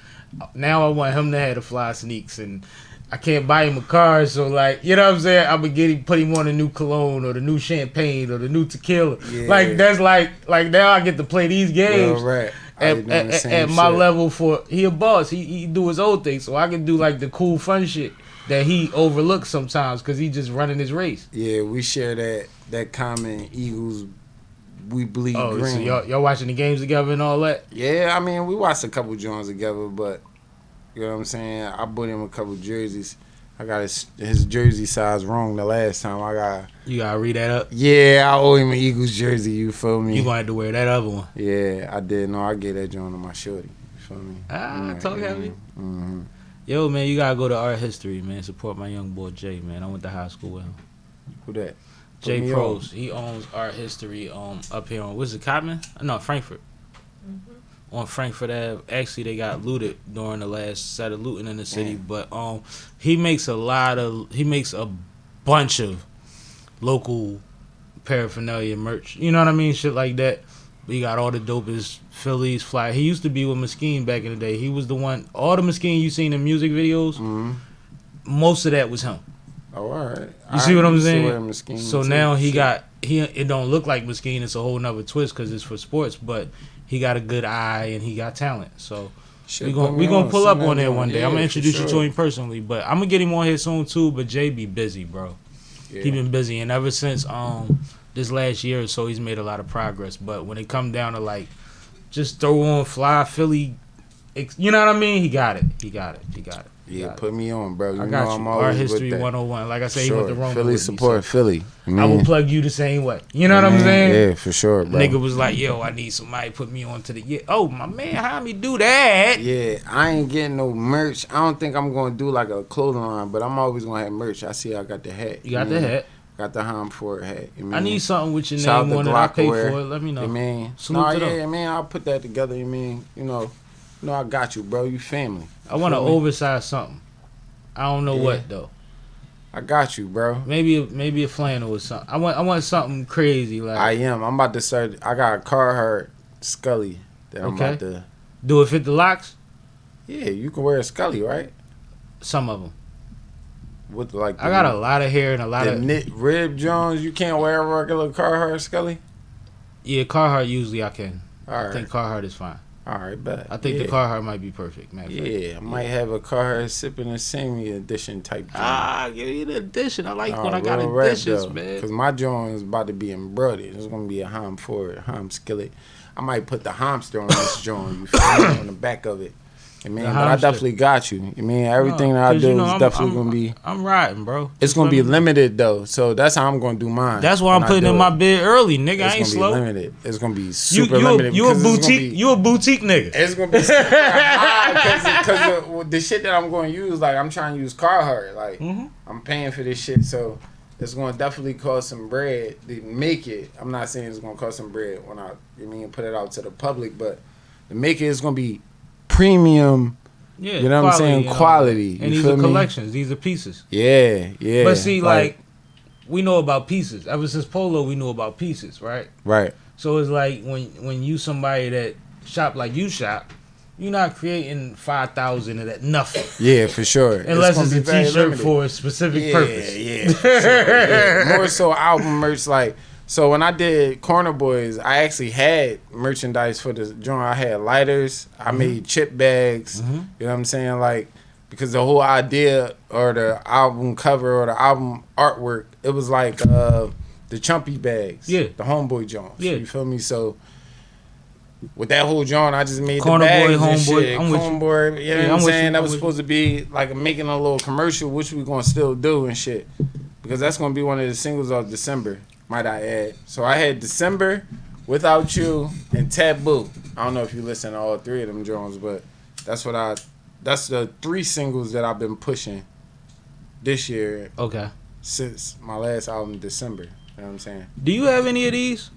now I want him to have the fly sneaks and I can't buy him a car. So, like, you know what I'm saying? I'm going to put him on the new cologne or the new champagne or the new tequila. Yeah. Like, that's like now I get to play these games. Well, right. At my level for, he a boss. He do his own thing. So I can do, like, the cool, fun shit that he overlooks sometimes because he just running his race. Yeah, we share that common Eagles. We bleed green. So y'all watching the games together and all that? Yeah, I mean, we watched a couple joints together, but you know what I'm saying? I bought him a couple jerseys. I got his jersey size wrong the last time. You gotta read that up. Yeah, I owe him an Eagles jersey. You feel me? You gonna have to wear that other one. Yeah, I did. No, I gave that joint to my shorty. You feel me? Talk heavy. Mm-hmm. Yo, man, you gotta go to art history, man. Support my young boy Jay, man. I went to high school with him. Who that? Jay me Pros. He owns art history up here on, what's it, Cotman? No, Frankfurt. On Frankfurt Ave. Actually, they got looted during the last set of looting in the city. But he makes a bunch of local paraphernalia merch. You know what I mean? Shit like that. But he got all the dopest Phillies fly. He used to be with Mesquite back in the day. He was the one. All the Mesquite you seen in music videos, most of that was him. Oh, all right. You see what I'm saying? Mesquite So too. now it don't look like Mesquite. It's a whole nother twist because it's for sports. But he got a good eye and he got talent. So we gonna pull up on there one day. I'm gonna introduce you to him personally. But I'm gonna get him on here soon too. But Jay be busy, bro. Yeah. He been busy, and ever since this last year or so, he's made a lot of progress. But when it come down to like just throw on fly Philly, you know what I mean? He got it. Yeah, put me on, bro. You I know got I'm you. always Art History with that. 101. Like I said, he went to Rome. Philly support Philly. I will plug you the same way. You know what I'm saying? Yeah, for sure, bro. Nigga was like, yo, I need somebody to put me on to the... Yeah. Oh, my man, how me do that? Yeah, I ain't getting no merch. I don't think I'm going to do like a clothing line, but I'm always going to have merch. I see I got the hat. You got the hat? Got the Homiford hat. I need something with your Shout name out on to it. I'll pay Glockware. for it. Let me know. You mean? Salute to them. Yeah, man, I'll put that together. You mean, you know, I got you, bro. You family. I want to oversize something. I don't know what, though. I got you, bro. Maybe a flannel or something. I want something crazy. Like I'm about to start. I got a Carhartt Scully that I'm about to... Do it fit the locks? Yeah, you can wear a Scully, right? Some of them. With like I got a lot of hair and a lot of... knit rib Jones. You can't wear a regular Carhartt Scully? Yeah, Carhartt usually I can. All right. I think Carhartt is fine. All right, bet. I think the Carhartt might be perfect, man. Yeah, I might have a Carhartt SippinwitSammie edition type joint. Give me the edition. I like when I got editions, man. Because my joint is about to be embroidered. It's going to be a Hom skillet. I might put the hamster on this joint, you feel me, on the back of it. You mean, but I definitely got you. You mean, everything that I do is definitely going to be... I'm riding, bro. It's going to be limited, though. So that's how I'm going to do mine. That's why I'm putting in my bid early, nigga. I ain't slow. It's going to be limited. It's going to be super limited. You a boutique nigga. It's going to be super high because the shit that I'm going to use, like, I'm trying to use Carhartt. Like, I'm paying for this shit, so... It's going to definitely cost some bread to make it. I'm not saying it's going to cost some bread when I put it out to the public, but to make it, it's going to be premium. Yeah, you know what I'm saying? Quality. And these are collections. These are pieces. Yeah. But see, like, we know about pieces. Ever since Polo, we know about pieces, right? Right. So it's like when you somebody that shop like you shop, you're not creating 5,000 of that nothing. Yeah, for sure. Unless it's a t-shirt for a specific purpose. Yeah, for sure. Yeah. More so album merch. Like, so when I did Corner Boys, I actually had merchandise for the joint. I had lighters. I made chip bags. You know what I'm saying? Like, because the whole idea or the album cover or the album artwork, it was like the chumpy bags. Yeah. The homeboy joints. Yeah. You feel me? So... with that whole joint, I just made Corner the bags boy, and homeboy. shit. I'm with Homeboy, you know what I'm saying? That was supposed to be like making a little commercial, which we gonna still do and shit. Because that's gonna be one of the singles of December, might I add. So I had December, Without You, and Taboo. I don't know if you listen to all three of them joints, but that's the 3 singles that I've been pushing this year. Okay. Since my last album, December. You know what I'm saying? Do you have any of these?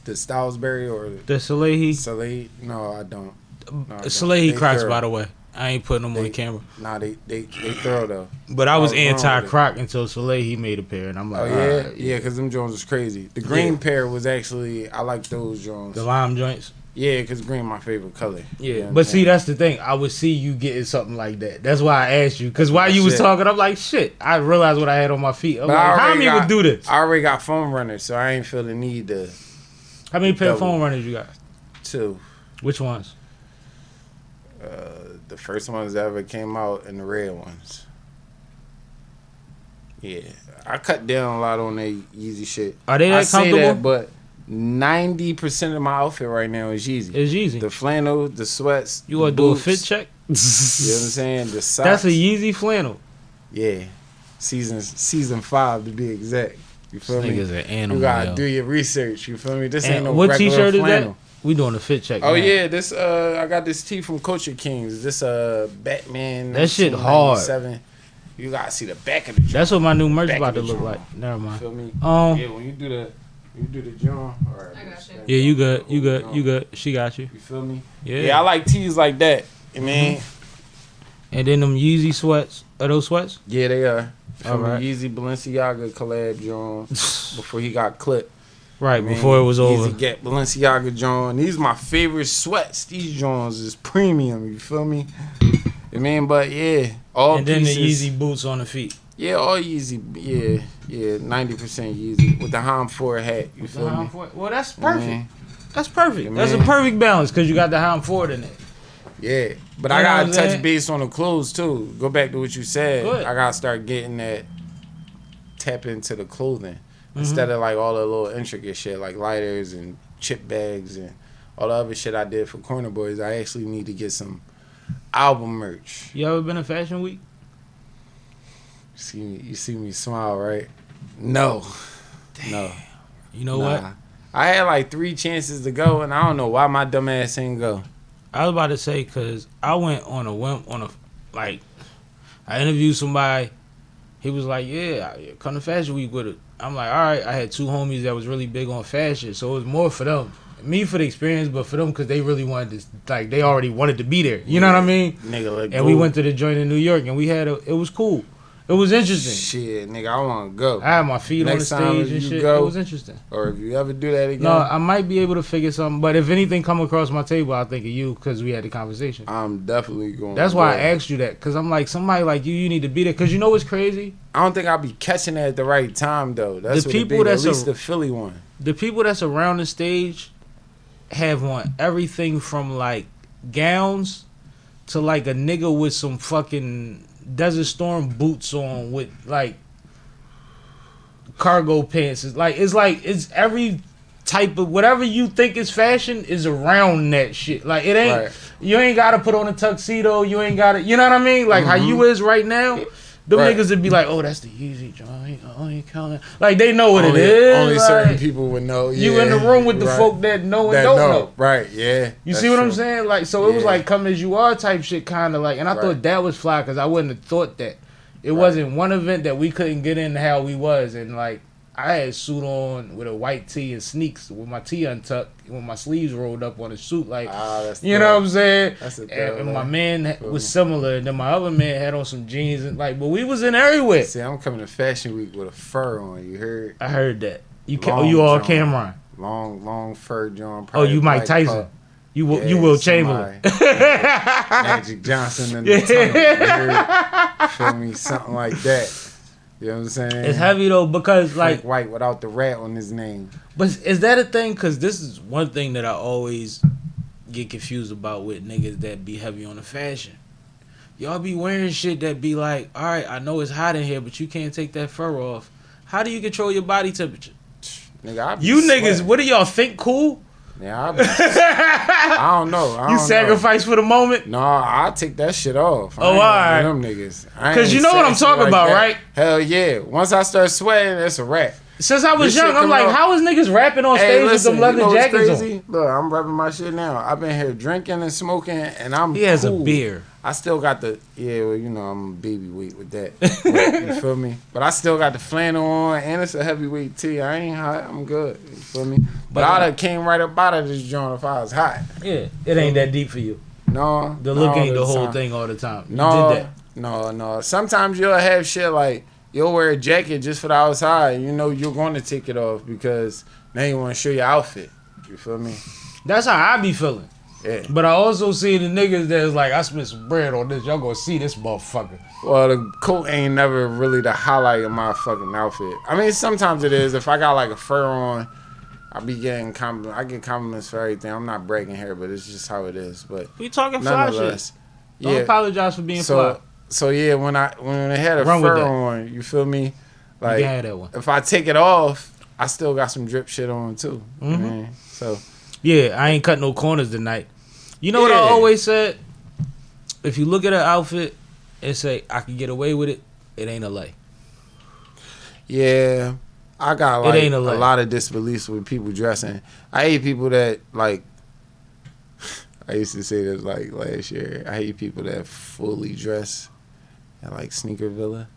The Salisbury or The Salehi. Saleh? No, I don't. No, I don't. Salehi They Crocs, thorough. by the way. I ain't putting them on the camera. Nah, they thorough though. But I was wrong with anti-Croc until Salehi made a pair, and I'm Oh like, yeah, alright. yeah, because them Jones was crazy. The green pair was actually I like those Jones. The lime joints. Yeah, because green my favorite color. Yeah, You know what but I'm see, saying? that's the thing. I would see you getting something like that. That's why I asked you. Because while you was Shit. talking, I'm like, shit. I realized what I had on my feet. I'm But like, I how already many would do this? I already got foam runners, so I ain't feel the need to How many pair of double. phone runners you got? 2. Which ones? The first ones that ever came out and the red ones. Yeah, I cut down a lot on that Yeezy shit. Are they I that say comfortable? that, but 90% of my outfit right now is Yeezy. It's Yeezy. The flannel, the sweats. You the want to do a boots, fit check? You know what I'm saying? The socks. That's a Yeezy flannel. Yeah, season 5 to be exact. You feel me? Nigga's an animal. You gotta yo. do your research. You feel me? This And ain't no what regular t-shirt is flannel. that? We doing a fit check. Oh now. yeah, this I got this tee from Culture Kings. This Batman. That shit hard. 1997. You gotta see the back of the joint. That's what my new merch Back about to of the look joint. like. Never You mind. feel me? Yeah, When you do the joint. Alright. I got you. you good. You good. You good. She got you. You feel me? Yeah. Yeah, I like tees like that. You mean? And then them Yeezy sweats. Are those sweats? Yeah, they are. From Alright. the Yeezy Balenciaga collab joint before he got clipped. Right, Man, before it was over. Yeezy get Balenciaga joint. These my favorite sweats. These joints is premium. You feel me? I mean, but yeah, all And then the pieces. Yeezy boots on the feet. Yeah, all Yeezy. Yeah, 90% Yeezy with the Homiford hat. You feel me? Well, that's perfect. Man, That's perfect. Yeah, That's a man. perfect balance because you got the Homiford in it. yeah, but You I know what gotta I'm touch saying? base on the clothes too. Go back to what you said. Good. I gotta start getting that tap into the clothing Mm-hmm. instead of like all the little intricate shit like lighters and chip bags and all the other shit I did for Corner Boys. I actually need to get some album merch. You ever been to Fashion Week? You see me smile, right? No. No. You know what? I had like 3 chances to go, and I don't know why my dumb ass ain't go. I was about to say because I went on a whim I interviewed somebody. He was like, "Yeah, come to Fashion Week with it." I'm like, "All right." I had 2 homies that was really big on fashion, so it was more for them, me for the experience, but for them because they really wanted to, like, they already wanted to be there. You know what I mean? Nigga, like, And we went to the joint in New York, and we had it was cool. It was interesting. Shit, nigga, I want to go. I had my feet Next on the time stage and you shit. go- It was interesting. Or if you ever do that again, No, I might be able to figure something, but if anything come across my table, I'll think of you because we had the conversation. I'm definitely going. That's to why I go. asked you that, because I'm like, somebody like you need to be there. Because you know what's crazy? I don't think I'll be catching that at the right time though. That's The what it people be, that's at least a- the Philly one. The people that's around the stage have on everything from like gowns to like a nigga with some fucking Desert Storm boots on with like cargo pants. It's every type of whatever you think is fashion is around that shit. Like it ain't Right. you ain't gotta put on a tuxedo, you ain't gotta, you know what I mean? Like how you is right now, them Right. niggas would be like, "Oh, that's the Yeezy joint. Oh, you counting?" Like they know what Only, it is. only like, certain people would know. you yeah, in the room with the right. folk that know and that don't know. Right? Yeah. You that's see what I'm true. saying? Like, so it was Yeah. like come as you are type shit, kind of like. And I Right. thought that was fly because I wouldn't have thought that. It wasn't one event that we couldn't get in how we was, and like I had a suit on with a white tee and sneaks with my tee untucked, with my sleeves rolled up on the suit, like That's you know what I'm saying. That's a And my dope, man was similar, and then my other man had on some jeans and like, but we was in everywhere. See, I'm coming to Fashion Week with a fur on. You heard? I heard that you Long you all John. Cameron. Long fur John. Oh, you Mike Tyson. You Will Chamberlain. Magic Johnson in the tunnel. You heard? Feel me? Something like that. You know what I'm saying? It's heavy though because Frank like, White without the rat on his name. but is that a thing? Because this is one thing that I always get confused about with niggas that be heavy on the fashion. Y'all be wearing shit that be like, all right, I know it's hot in here, but you can't take that fur off. How do you control your body temperature? Nigga, I be You niggas, sweating. what do y'all think cool? Yeah, I don't know. I You don't sacrifice for the moment? know. No, I take that shit off. Oh, alright. Them niggas. 'Cause you know what I'm talking about, right? Hell yeah. Once I start sweating, it's a wrap. Since I was This young, shit I'm like, come out- how is niggas rapping on stage with them you leather know what's jackets on? crazy? Look, I'm repping my shit now. I've been here drinking and smoking, and I'm He has a cool. beer. I still got the well, you know, I'm a baby weight with that. But, you feel me? But I still got the flannel on, and it's a heavyweight tee. I ain't hot. I'm good. You feel me? But I'd have came right up out of this joint if I was hot. Yeah, it ain't that deep for you. No, The look ain't the whole time. thing all the time. You No, did that. no. Sometimes you'll have shit like you'll wear a jacket just for the outside. You know you're going to take it off because now you want to show your outfit. You feel me? That's how I be feeling. Yeah. But I also see the niggas that's like, I spent some bread on this. Y'all gonna see this motherfucker. Well, the coat ain't never really the highlight of my fucking outfit. I mean, sometimes it is. If I got like a fur on, I be getting compliments. I get compliments for everything. I'm not bragging here, but it's just how it is. But We talking fly shit. nonetheless, Don't apologize for being fly. So yeah, when they had a Run with fur that. on, you feel me? You Like can have that one. if I take it off, I still got some drip shit on too. Mm-hmm. Man. So Yeah, I ain't cut no corners tonight. You know what I Yeah. always said? If you look at an outfit and say, I can get away with it, it ain't LA. yeah, I got like ain't a a lie. lot of disbeliefs with people dressing. I hate people that like. I used to say this like last year. I hate people that fully dress in like sneaker villa,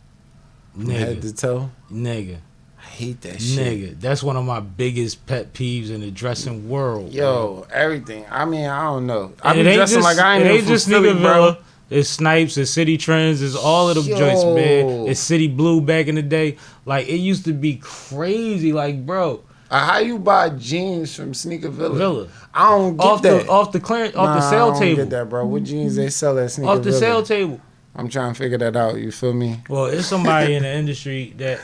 from head to Nigga. toe. Nigga. I hate that shit. Nigga. That's one of my biggest pet peeves in the dressing world. bro. Yo, everything. I mean, I don't know. I And be it ain't dressing just, like I ain't it even ain't from just Philly, Nigga bro. Villa. It's Snipes, it's City Trends, it's all of them joints, man. It's City Blue back in the day. Like, it used to be crazy. Like, bro. How you buy jeans from Sneaker Villa? Villa. I don't get Off that. the off the clearance, off the Nah, sale I don't table. get that, bro. What jeans they sell at Sneaker Off the Villa? sale table. I'm trying to figure that out. You feel me? Well, it's somebody in the industry that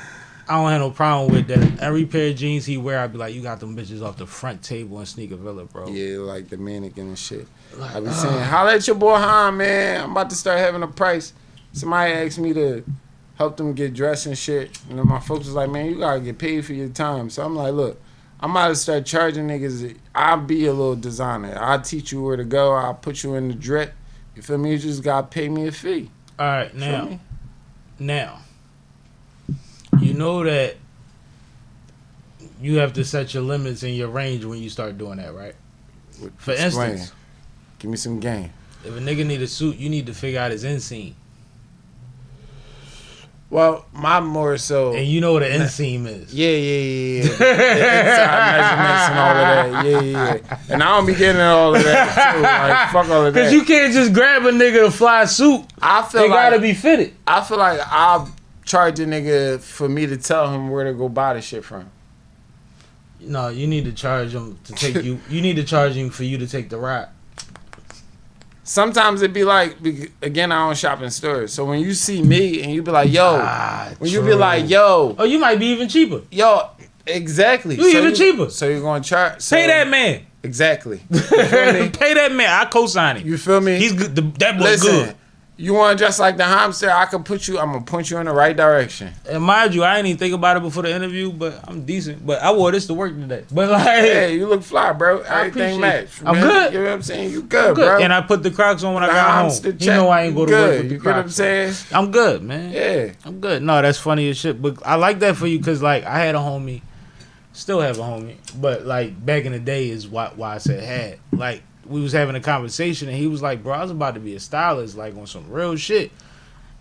I don't have no problem with. That every pair of jeans he wear, I'd be like, you got them bitches off the front table in Sneaker Villa, bro. Yeah, like the mannequin and shit. I be saying, holla at your boy Han, man. I'm about to start having a price. Somebody asked me to help them get dressed and shit. And then my folks was like, man, you gotta get paid for your time. So I'm like, look, I'm about to start charging niggas. I'll be a little designer. I'll teach you where to go. I'll put you in the drip. You feel me? You just gotta pay me a fee. All right, Feel now, me? you know that you have to set your limits and your range when you start doing that, right? For Explain. instance, Give me some game. if a nigga need a suit, you need to figure out his inseam. Well, my more so. And you know what an inseam is. Yeah. The inside measurements and all of that. Yeah. And I don't be getting all of that too. Like, fuck all of that. Because you can't just grab a nigga a fly suit. I feel They like gotta be fitted. I feel like I'll charge a nigga for me to tell him where to go buy the shit from. No, you need to charge him to take you. You need to charge him for you to take the ride. Sometimes it be like, again, I don't shop in stores. So when you see me and you be like, yo, when you be like, yo, Oh, you might be even cheaper. exactly. You even cheaper. So you're going to charge. So, Pay that man. Exactly. You feel me? Pay that man. I co-sign it. You feel me? He's good. That boy Listen, good. you want to dress like the hamster? I'm going to point you in the right direction. And mind you, I ain't even think about it before the interview, but I'm decent. But I wore this to work today. But like, Hey, you look fly, bro. Everything appreciate match. it. I'm good. You know what I'm saying? You good, good. bro. And I put the Crocs on when I The got hamster home. You check. know I ain't go to Good. work with the You get what I'm Crocs. saying? I'm good, man. Yeah. I'm good. No, that's funny as shit. But I like that for you because, like, I had a homie, still have a homie, but, like, back in the day is why I said had. Like, we was having a conversation, and he was like, bro, I was about to be a stylist, like, on some real shit.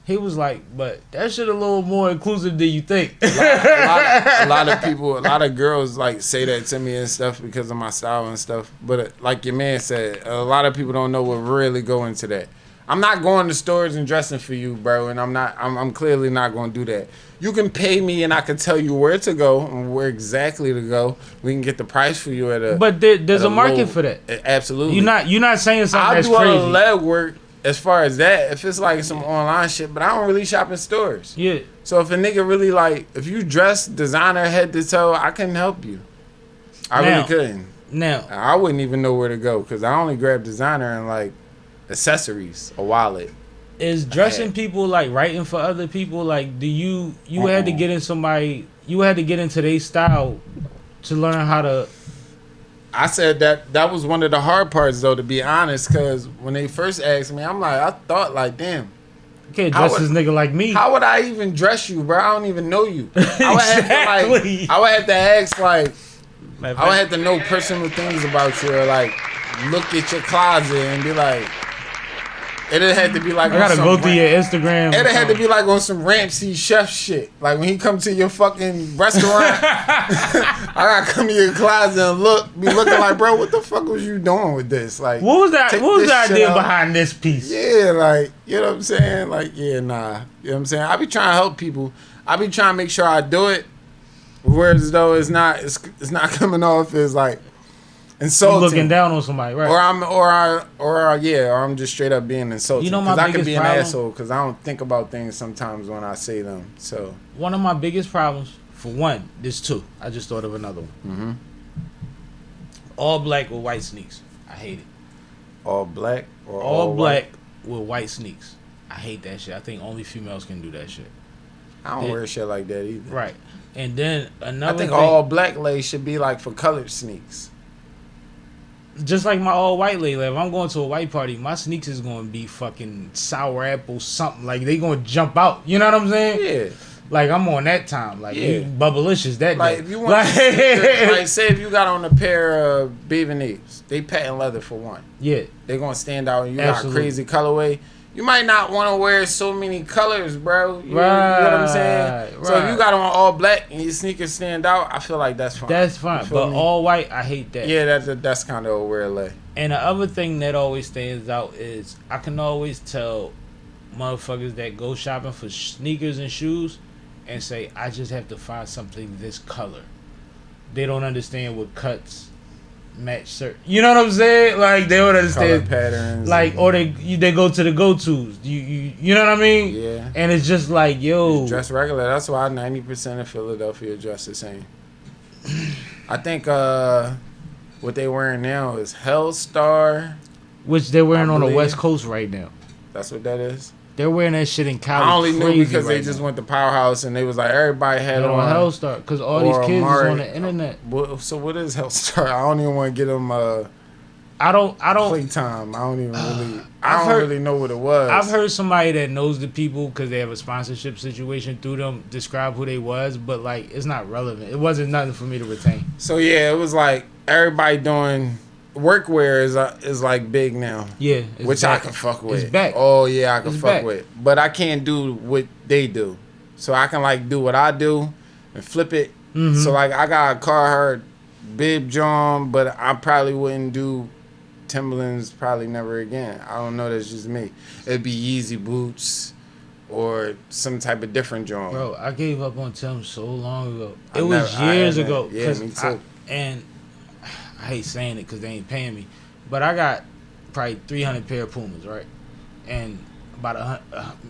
He was like, but that shit a little more inclusive than you think. A lot of people, a lot of girls, like, say that to me and stuff because of my style and stuff. But, like your man said, a lot of people don't know what really go into that. I'm not going to stores and dressing for you, bro, and I'm clearly not going to do that. You can pay me and I can tell you where to go and where exactly to go. We can get the price for you at a But there's at a market low- for that. Absolutely. You're not saying something I'll that's do all the crazy. leg work as far as that. If it's like some online shit, but I don't really shop in stores. Yeah. So if a nigga really like, if you dress designer head to toe, I couldn't help you. I Now- really couldn't. Now, I wouldn't even know where to go because I only grab designer and like accessories, a wallet. is dressing people like writing for other people? Like, do you had to get in somebody? You had to get into their style to learn how to. I said that was one of the hard parts though, to be honest, because when they first asked me, I'm like, I thought like, damn, You can't dress this nigga like me. How would I even dress you, bro? I don't even know you. I would Exactly. I would have to ask, like, I would have to know personal things about you, or like, look at your closet and be like, it'd have to be like, I gotta go through your Instagram. It'd have to be like on some Ramsey chef shit. Like when he come to your fucking restaurant, I gotta come to your closet and be looking like, bro, what the fuck was you doing with this? Like, what was that? What was the idea out. behind this piece? Yeah, like, you know what I'm saying? Like, yeah, nah. You know what I'm saying? I be trying to help people. I be trying to make sure I do it, whereas though it's not coming off as like insulting. You looking down on somebody, right? Or I'm just straight up being insulting. You know my because I biggest can be an problem? asshole because I don't think about things sometimes when I say them. So one of my biggest problems, for one, there's two. I just thought of another one. Mm-hmm. All black with white sneaks. I hate it. All black or all black white? with white sneaks. I hate that shit. I think only females can do that shit. I don't wear shit like that either. Right. And then another I think thing, all black lace should be like for colored sneaks. just like my all white lady. If I'm going to a white party, my sneaks is going to be fucking sour apple something. Like they going to jump out. You know what I'm saying? Yeah. Like I'm on that time. Like you bubblicious that like day. if you want like say if you got on a pair of Beaver-Neves, they patent leather for one. Yeah. They gonna stand out and you Absolutely. got crazy colorway. You might not want to wear so many colors, bro. You know what I'm saying? Right. So if you got on all black and your sneakers stand out, I feel like that's fine. That's fine. But all white, I hate that. Yeah, that's kind of a weird lay. And the other thing that always stands out is I can always tell motherfuckers that go shopping for sneakers and shoes and say, I just have to find something this color. They don't understand what cuts match certain. You know what I'm saying? Like they don't understand Color patterns. Like or they go to the go-tos. You know what I mean? Yeah. And it's just like, yo, dress regular. That's why 90% of Philadelphia dress the same. I think what they wearing now is Hellstar, which they're wearing on the believe. West Coast right now. That's what that is. They're wearing that shit in Cali. I only knew because right they just now. went to Powerhouse and they was like everybody had on on Hellstar because all these kids is on the internet. So what is Hellstar? I don't even want to get them I don't playtime. I don't even really. I don't really know what it was. I've heard somebody that knows the people because they have a sponsorship situation through them describe who they was, but like it's not relevant. It wasn't nothing for me to retain. So yeah, it was like everybody doing workwear is like big now. Yeah, which back. I can fuck with. It's back. Oh yeah, I can It's fuck back. with. But I can't do what they do. So I can like do what I do and flip it. Mm-hmm. So like I got a Carhartt bib John, but I probably wouldn't do Timberlands probably never again. I don't know, that's just me. It'd be Yeezy boots or some type of different John. Bro, I gave up on Tim so long ago. It was years ago. Yeah, me too. And I hate saying it because they ain't paying me, but I got probably 300 pair of Pumas, right? And about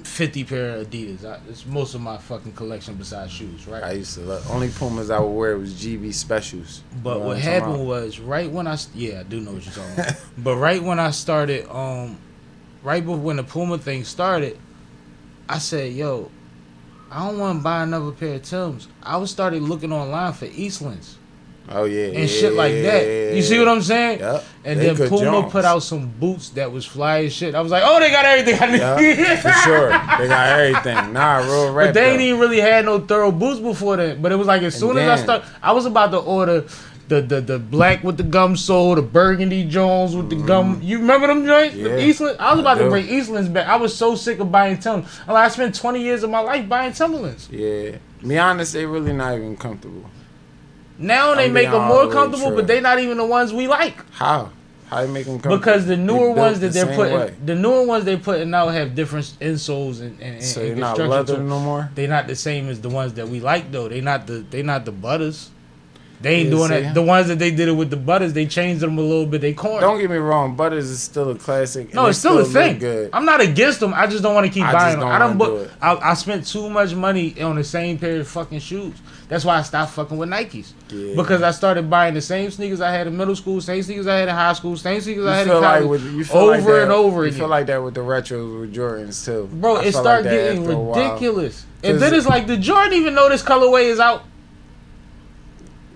50 pair of Adidas. It's most of my fucking collection besides shoes, right? I used to love. Only Pumas I would wear was GB Specials. But You know what I'm happened talking about? was right when I do know what you're talking about. But right when I started, right before when the Puma thing started, I said, yo, I don't want to buy another pair of Timbs. I was started looking online for Eastlands. Oh yeah, And shit like that. You see what I'm saying? Yep. And They then good Puma Jones. put out some boots that was fly as shit. I was like, oh, they got everything I need. Yeah, for sure. They got everything. Nah, real rap. But they ain't though. even really had no thorough boots before then. But it was like as soon as I start, I was about to order the black with the gum sole, the burgundy Jones with the gum. You remember them joints? Yeah, The Eastland. I was about I to do. bring Eastlands back. I was so sick of buying Timberlands. Like, I spent 20 years of my life buying Timberlands. Yeah. Be honest, they really not even comfortable. Now they I'm make being them all more the way comfortable, true. but they not even the ones we like. How? How you make them comfortable? Because the newer built ones that the they're same putting, way. the newer ones they're putting out have different insoles and So and they're not construction leather to 'em. no more. They not the same as the ones that we like though. They not the butters. They ain't Yeah, doing see? that. The ones that they did it with the butters, they changed them a little bit. They corn. Don't get me wrong, Butters is still a classic. No, and it's still a look thing. Good. I'm not against them. I just don't want to keep I buying just them. don't I don't wanna do it. I spent too much money on the same pair of fucking shoes. That's why I stopped fucking with Nikes. Yeah. Because I started buying the same sneakers I had in middle school, same sneakers I had in high school, same sneakers I had in college, over and over You again. feel like that with the retros with Jordans too. Bro, I it felt start like that getting after a while. ridiculous. And 'Cause then it's like, did Jordan even know this colorway is out?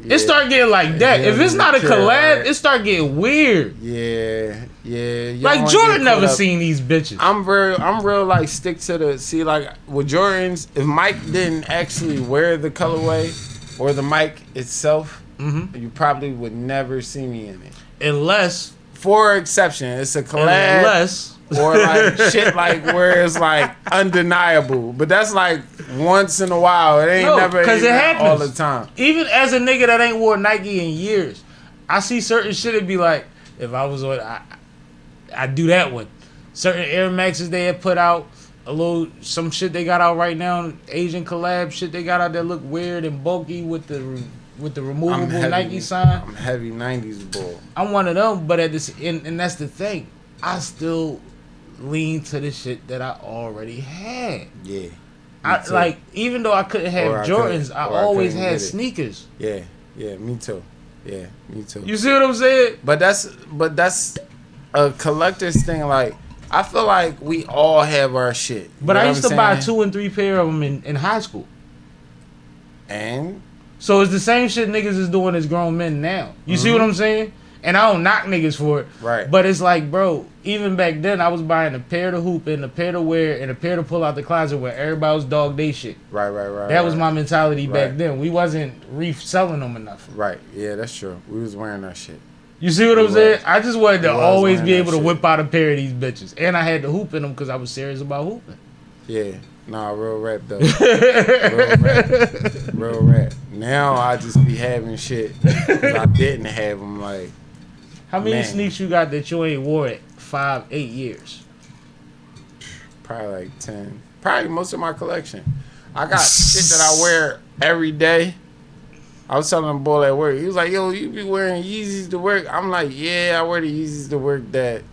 Yeah. It start getting like that. Yeah, If it's not a yeah, collab, right. it start getting weird. Yeah, Yeah, y'all Like wanna Jordan get never caught up. seen these bitches. I'm real like stick to the see like with Jordans. If Mike didn't actually wear the colorway or the mic itself, you probably would never see me in it. Unless For exception, it's a collab or like shit like where it's like undeniable. But that's like once in a while. It ain't never because it even happens all the time. Even as a nigga that ain't wore Nike in years, I see certain shit and be like, if I was on, I do that one. Certain Air Maxes they have put out, some shit they got out right now, Asian collab shit they got out that look weird and bulky with the removable Nike sign. I'm heavy 90s bull. I'm one of them, but and that's the thing. I still lean to the shit that I already had. Yeah. Like even though I couldn't have Jordans, I always had sneakers. Yeah, me too. Yeah, me too. You see what I'm saying? But that's a collector's thing. Like I feel like we all have our shit. But I used to buy 2 and 3 pair of them in high school. And so it's the same shit niggas is doing as grown men now. You see what I'm saying? And I don't knock niggas for it. Right. But it's like, bro, even back then I was buying a pair to hoop and a pair to wear and a pair to pull out the closet where everybody was dog day shit. Right. That was my mentality back then. We wasn't reselling them enough. Right. Yeah, that's true. We was wearing our shit. You see what I'm saying? I just wanted to always be able to shit. whip out a pair of these bitches. And I had to hoop in them because I was serious about hooping. Yeah. Nah, real rap though. Real rap. Now I just be having shit 'cause I didn't have them. Like, How many man. sneaks you got that you ain't wore it 5, 8 years? probably like 10. Probably most of my collection. I got shit that I wear every day. I was telling him boy at work. He was like, yo, you be wearing Yeezys to work? I'm like, yeah, I wear the Yeezys to work that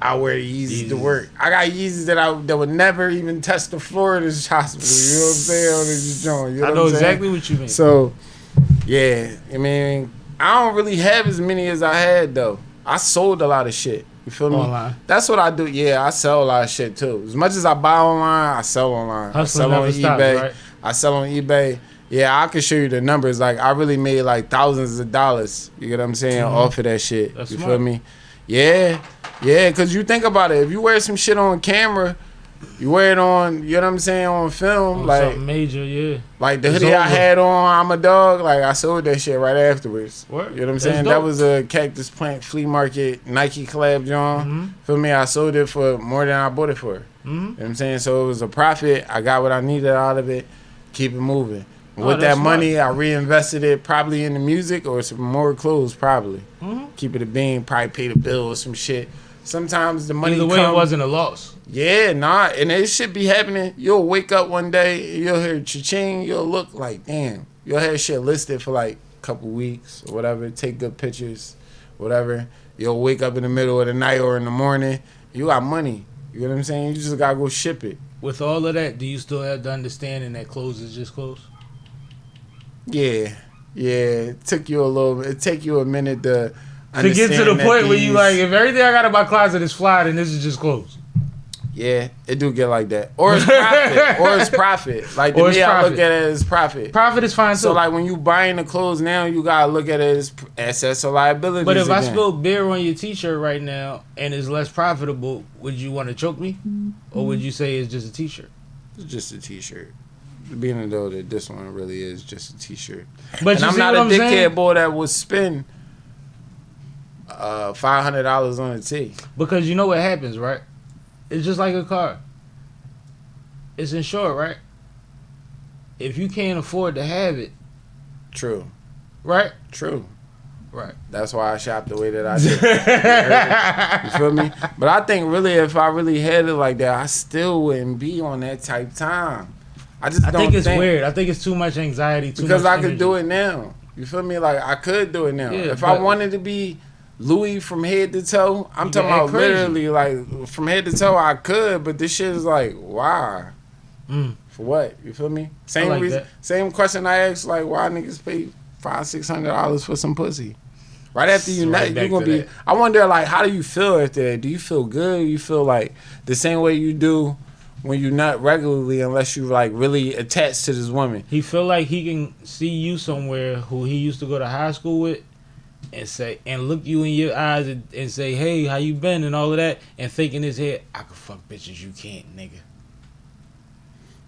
I wear the Yeezys to work. I got Yeezys that would never even touch the floor of this hospital. You know what I'm saying? On this joint. You know I know what I'm saying? exactly what you mean. So, yeah, I mean, I don't really have as many as I had though. I sold a lot of shit. You feel me? Online. That's what I do. Yeah, I sell a lot of shit too. As much as I buy online, I sell online. Hustling I sell on never stops, eBay. right? I sell on eBay. Yeah, I can show you the numbers. Like, I really made like thousands of dollars. You get what I'm saying? Off of that shit. That's you smart. feel me? Yeah, because you think about it. If you wear some shit on camera, you wear it on, you know what I'm saying, on film. Like, something major, yeah. like the It's hoodie I over. had on, I'm a dog. Like, I sold that shit right afterwards. Word. You know what I'm That's saying? dope. That was a Cactus Plant Flea Market Nike collab, John. For me, I sold it for more than I bought it for. You know what I'm saying? So it was a profit. I got what I needed out of it. Keep it moving. Oh, With that's that money, I reinvested it probably in the music or some more clothes, probably. Keep it a bean, probably pay the bill or some shit. Sometimes the money Either way, it wasn't a loss. Yeah, nah, and it should be happening. You'll wake up one day, you'll hear cha-ching, you'll look like, damn. You'll have shit listed for like a couple weeks or whatever, take good pictures, whatever. You'll wake up in the middle of the night or in the morning, you got money. You know what I'm saying? You just gotta go ship it. With all of that, do you still have the understanding that clothes is just clothes? Yeah. It took you a minute to To get to the point where you like, if everything I got in my closet is fly, then this is just clothes. Yeah, it do get like that. Or it's profit. Like, to Or it's me, I profit. look at it as profit. Profit is fine too. So, like, when you buying the clothes now, you gotta look at it as assets or liabilities. but if I again. spill beer on your t-shirt right now and it's less profitable, would you want to choke me? Or would you say it's just a t-shirt? It's just a t-shirt. Being though that this one really is just a t-shirt. But And you I'm see not what a I'm dickhead saying? boy that would spend $500 on a tee. Because you know what happens, right? It's just like a car. It's insured, right? If you can't afford to have it, True. right? True. Right. That's why I shop the way that I do. You feel me? But I think really if I really had it like that, I still wouldn't be on that type time. I think it's weird. I think it's too much anxiety. Because I could do it now. You feel me? Like, I could do it now. Yeah, if I but- wanted to be Louis from head to toe, I'm You talking can act about crazy. literally, like, from head to toe, I could, but this shit is like, why? For what? You feel me? Same like reason. that. Same question I asked, like, why niggas pay $500-$600 for some pussy? Right after you Right nut, back you're gonna to be. that. I wonder, like, how do you feel after that? Do you feel good? You feel like the same way you do when you nut regularly, unless you like really attached to this woman? He feel like he can see you somewhere who he used to go to high school with, and say and look you in your eyes and say, hey, how you been and all of that, and think in his head, I can fuck bitches you can't, nigga.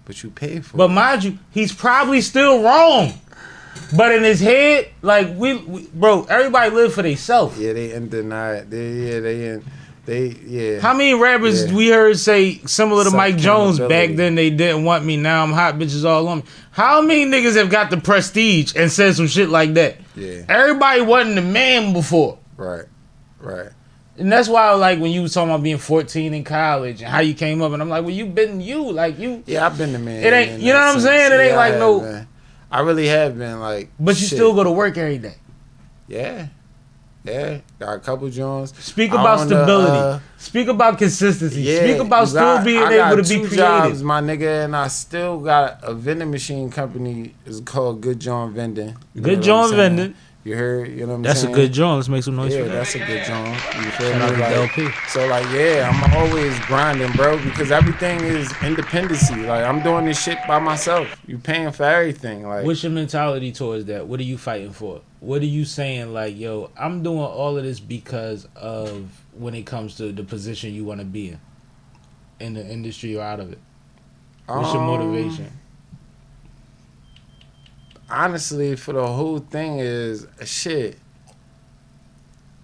But you paid for But it. mind you, he's probably still wrong. But in his head, like we bro, everybody live for themselves. Yeah, they in denial. They How many rappers Yeah. we heard say similar to Mike Jones back Self-accountability. then? They didn't want me. Now I'm hot bitches all on me. How many niggas have got the prestige and said some shit like that? Yeah. Everybody wasn't the man before. Right. And that's why, like, when you was talking about being 14 in college and how you came up, and I'm like, well, you been you. Like, you. Yeah, I've been the man. It ain't, in you know that what I'm sense. saying? It ain't Yeah, like I no. have, man. I really have been, like. But you shit. still go to work every day. Yeah. Got a couple joints. Speak about On stability. the, Speak about consistency. Yeah, Speak about you still got- being I got able to be two creative. jobs, my nigga, and I still got a vending machine company. It's called Good John Vending. You know Good what John I'm saying? Vending. You heard? You know what I'm That's saying? a good joint. Let's make some noise Yeah, for that. that's a good John. You feel Shout out me? to Like, LP. so like, yeah, I'm always grinding, bro, because everything is independency. Like, I'm doing this shit by myself. You paying for everything. Like, What's your mentality towards that? What are you fighting for? What are you saying? Like, yo, I'm doing all of this because of when it comes to the position you want to be in the industry or out of it. What's your motivation? honestly, for the whole thing is shit.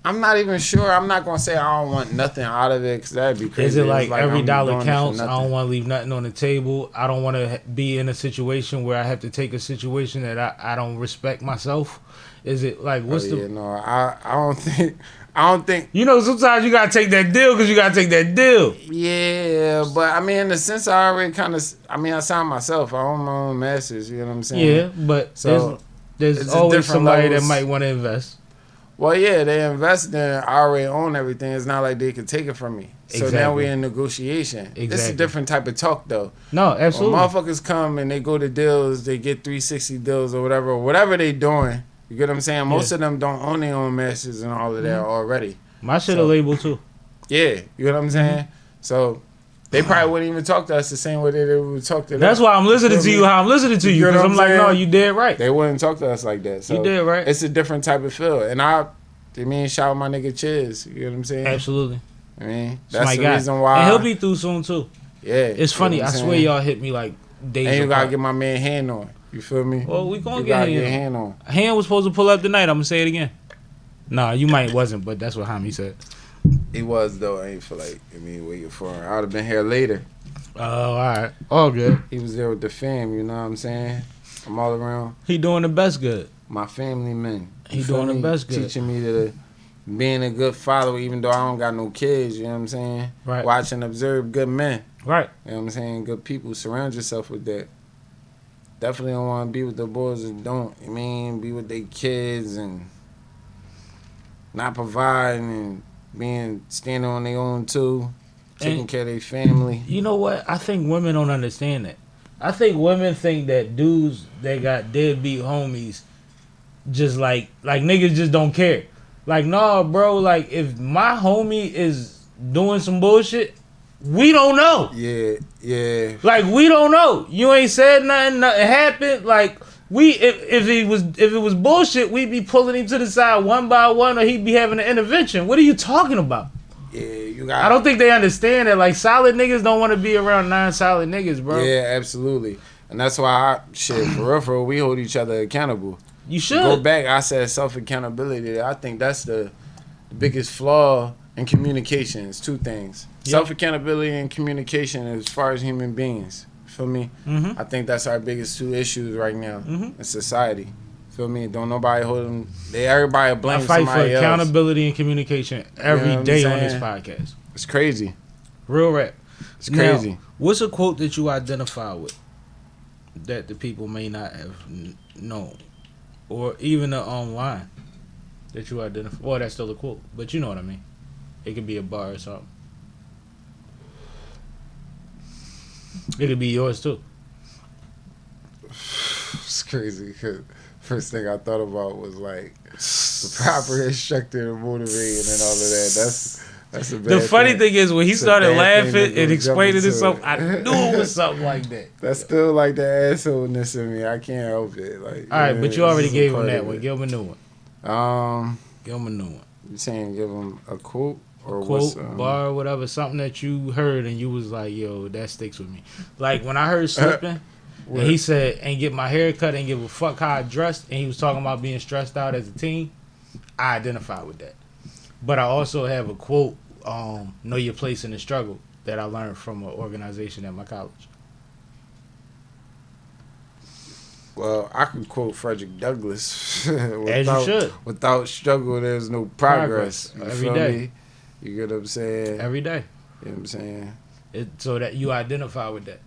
I'm not even sure. I'm not gonna say I don't want nothing out of it because that'd be crazy. Is it like, It's every I'm dollar doing it for counts? I nothing. don't want to leave nothing on the table. I don't want to be in a situation where I have to take a situation that I don't respect myself. Is it like what's Oh, the? yeah, no, I don't think. You know, sometimes you gotta take that deal because you gotta take that deal. Yeah, but I mean, in the sense, I already kind of. I mean, I signed myself. I own my own masters. You know what I'm saying? Yeah, but So, there's it's always different somebody levels. that might want to invest. Well, yeah, they invest in. I already own everything. It's not like they can take it from me. So now Exactly. we're in negotiation. It's a Exactly. different type of talk, though. No, When absolutely. motherfuckers come and they go to deals, they get 360 deals or whatever they doing. You get what I'm saying? Most Yeah. of them don't own their own masters and all of that already. My shit So- a label too. Yeah, you know what I'm saying? So they probably wouldn't even talk to us the same way they would talk to them. That's why I'm listening to feel you me? how I'm listening to you, You know because what I'm I'm like, saying? no, you did right. They wouldn't talk to us like that. So You did right. It's a different type of feel. And shout out my nigga Chiz. You know what I'm saying? Absolutely. I mean, That's that's my the guy. reason why. And he'll be through soon too. Yeah. It's funny. you know I what I'm swear saying? y'all hit me like days And you gotta apart. get my man hand on. You feel me? Well, we gonna You get gotta hand get on. hand on. Hand was supposed to pull up tonight. I'm gonna say it again. Nah, you might wasn't, but that's what Homie said. He was though. I ain't feel like waiting for him. I would have been here later. Oh, all right. All good. He was there with the fam. You know what I'm saying? I'm all around He doing the best good. my family men. You He feel doing the me? best good. Teaching me to being a good follower, even though I don't got no kids. You know what I'm saying? Right. Watch and observe good men. Right. You know what I'm saying? Good people. Surround yourself with that. Definitely don't want to be with the boys that don't. You mean be with their kids and not providing and being standing on their own too, taking And- care of their family. You know what? I think women don't understand that. I think women think that dudes that got deadbeat homies just like niggas just don't care. Like, nah, bro, like if my homie is doing some bullshit, we don't know. Yeah. Like we don't know. You ain't said nothing happened. Like if it was bullshit, we'd be pulling him to the side one by one, or he'd be having an intervention. What are you talking about? Yeah, you got. I don't think they understand that. Like, solid niggas don't want to be around non-solid niggas, bro. Yeah, absolutely. And that's why for real, we hold each other accountable. You should. Go back, I said self-accountability. I think that's the biggest flaw in communication. It's two things. Yep. Self-accountability and communication as far as human beings. Feel me? Mm-hmm. I think that's our biggest two issues right now in society. Feel me? Don't nobody hold them. Everybody I blame fight for somebody else. accountability and communication every what I'm day on this saying? podcast. It's crazy. Real rap. It's crazy. Now, what's a quote that you identify with that the people may not have known, or even a line that you identify? Well, that's still a quote, but you know what I mean. It could be a bar or something. It could be yours too. It's crazy because first thing I thought about was like the proper instructor and motivating and all of that. That's a bad The funny thing. thing is when he It's a started bad thing to laughing go and explaining jump into himself, it. I knew it was something like that. That's still like the assholeness in me. I can't help it. Like, All right, but you it's already just a gave him part that of one. it. Give him a new one. Give him a new one. You saying give him a quote or Quote, what's bar, whatever, something that you heard and you was like, yo, that sticks with me. Like when I heard Slippin', and he said, ain't get my hair cut, ain't give a fuck how I dressed, and he was talking about being stressed out as a teen, I identify with that. But I also have a quote, know your place in the struggle, that I learned from an organization at my college. Well, I can quote Frederick Douglass. As you should. Without struggle, there's no progress. You Every feel day. me? You get what I'm saying? Every day. You know what I'm saying? So that you identify with that.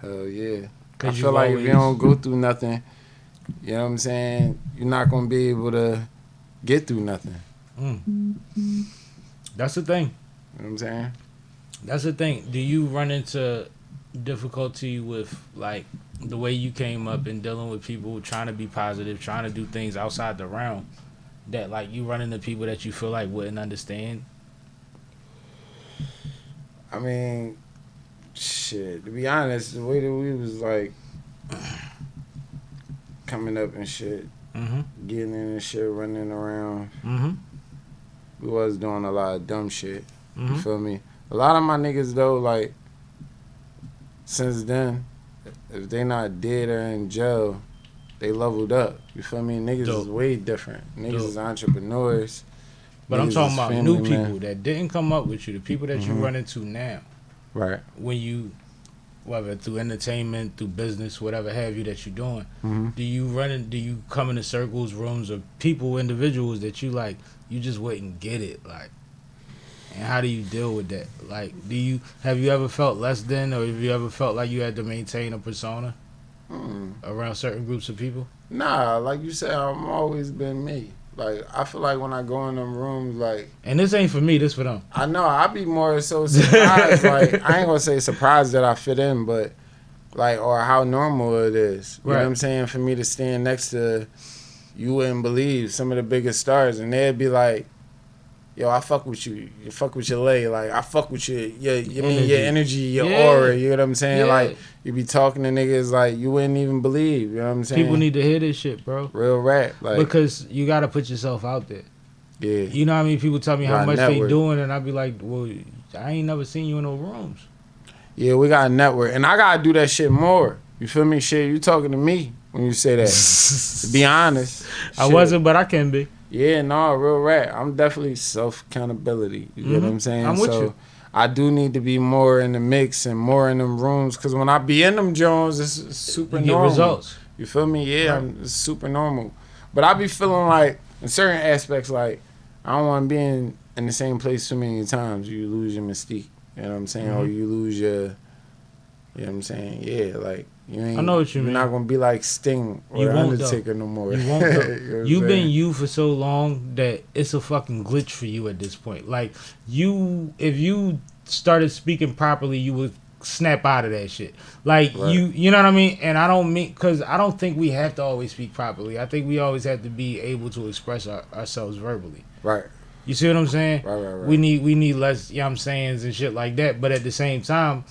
Hell yeah. I 'Cause feel you've like if always- you don't go through nothing, you know what I'm saying, you're not going to be able to get through nothing. That's the thing. You know what I'm saying? That's the thing. Do you run into difficulty with, like, the way you came up and dealing with people trying to be positive, trying to do things outside the realm, that, like, you run into people that you feel like wouldn't understand? I mean, shit, to be honest, the way that we was, like, coming up and shit, Mm-hmm. getting in and shit, running around, Mm-hmm. we was doing a lot of dumb shit. Mm-hmm. You feel me? A lot of my niggas, though, like, since then, if they not dead or in jail, they leveled up. You feel me? Niggas Dope. is way different. Niggas Dope. is entrepreneurs. But I'm Niggas talking is about family new men. people that didn't come up with you, the people that you run into now, Right. when you, whether through entertainment, through business, whatever have you that you're doing, do you come into circles, rooms of people, individuals that you like, you just wouldn't get it, like, and how do you deal with that? Like, have you ever felt less than, or have you ever felt like you had to maintain a persona around certain groups of people? Nah, like you said, I've always been me. Like, I feel like when I go in them rooms, like, And this ain't for me, this for them. I know I be more so surprised. Like, I ain't gonna say surprised that I fit in, but like, or how normal it is. You know what I'm saying? For me to stand next to, you wouldn't believe some of the biggest stars, and they'd be like, "Yo, I fuck with you. You fuck with your lay. Like, I fuck with your energy, your Yeah. aura." You know what I'm saying? Yeah. Like, you be talking to niggas like you wouldn't even believe. You know what I'm saying? People need to hear this shit, bro. real rap. Like, Because you got to put yourself out there. yeah, You know how many people tell me how Got much network. they doing, and I be like, well, I ain't never seen you in no rooms. yeah, we got a network, and I gotta do that shit more. You feel me? Shit, you talking to me when you say that. To be honest, I shit. wasn't, but I can be. Yeah, no, real rap. I'm definitely self accountability. You get what I'm saying? I'm with so you. I do need to be more in the mix and more in them rooms, because when I be in them Jones, it's super You get normal. results. You feel me? Yeah, it's super normal. But I be feeling like in certain aspects, like I don't want to be in the same place too many times. You lose your mystique. You know what I'm saying? Or you lose your. You know what I'm saying? Yeah, like you ain't. I know what you mean. You're not gonna be like Sting or You The won't, though. Undertaker no more. You won't, though. You know what I'm You've been saying? you for so long that it's a fucking glitch for you at this point. Like, if you started speaking properly, you would snap out of that shit. Like, Right. you know what I mean? And I don't mean, because I don't think we have to always speak properly. I think we always have to be able to express ourselves verbally. Right. You see what I'm saying? Right. We need less, you know what I'm saying, and shit like that. But at the same time,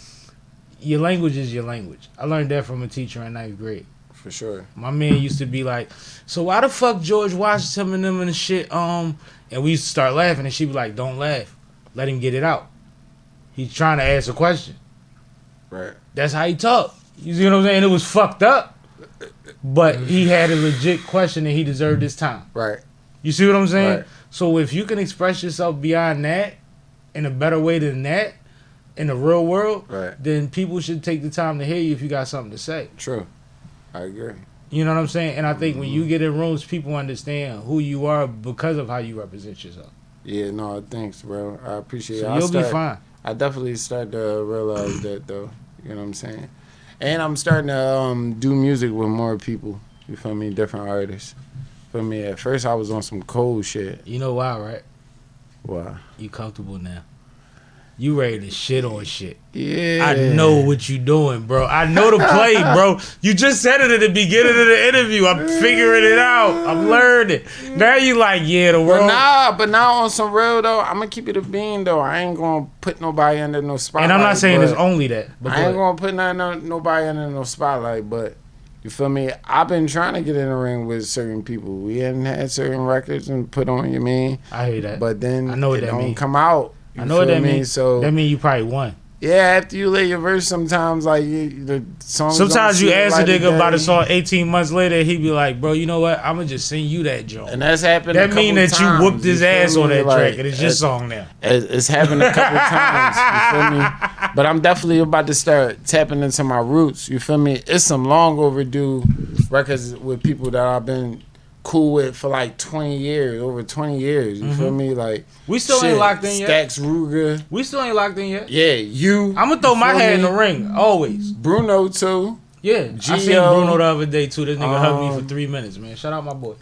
your language is your language. I learned that from a teacher in 9th grade. For sure. My man used to be like, so why the fuck George Washington and them and shit, and we used to start laughing, and she'd be like, don't laugh. Let him get it out. He's trying to ask a question. Right. That's how he talked. You see what I'm saying? It was fucked up, but he had a legit question and he deserved his time. Right. You see what I'm saying? Right. So if you can express yourself beyond that, in a better way than that, in the real world, Right. then people should take the time to hear you if you got something to say. True. I agree. You know what I'm saying? And I think when you get in rooms, people understand who you are because of how you represent yourself. Yeah, no, thanks, bro. I appreciate So it. you'll be fine. I definitely start to realize that, though. You know what I'm saying? And I'm starting to do music with more people. You feel me? Different artists. Feel me? At first, I was on some cold shit. You know why, right? Why? You comfortable now. You ready to shit on shit. Yeah. I know what you doing, bro. I know the play, bro. You just said it at the beginning of the interview. I'm figuring it out. I'm learning. Now you like, yeah, the world. But now on some real, though, I'm going to keep it a bean, though. I ain't going to put nobody under no spotlight. And I'm not saying but it's only that. But I ain't going to put nobody under no spotlight, but You feel me? I've been trying to get in the ring with certain people. We hadn't had certain records and put on, you mean? I hear that. But then I know what it that don't mean. come out. I know what that means. So that means you probably won. yeah, after you lay your verse, sometimes like the song. Sometimes you ask a nigga about a song 18 months later, he be like, "Bro, you know what? I'm gonna just send you that joint." And that's happened. That mean that times, you whooped his ass on that like, track, and it's your song now. It's happened a couple times. You feel me? But I'm definitely about to start tapping into my roots. You feel me? It's some long overdue records with people that I've been cool with for like 20 years, over 20 years. You feel me? Like We still ain't locked in yet. Stax Ruger. We still ain't locked in yet. Yeah, you. I'm gonna throw my feel hat in me? the ring always. Bruno too. Yeah, I seen Gio. Bruno the other day too. This nigga hugged me for 3 minutes, man. Shout out my boy.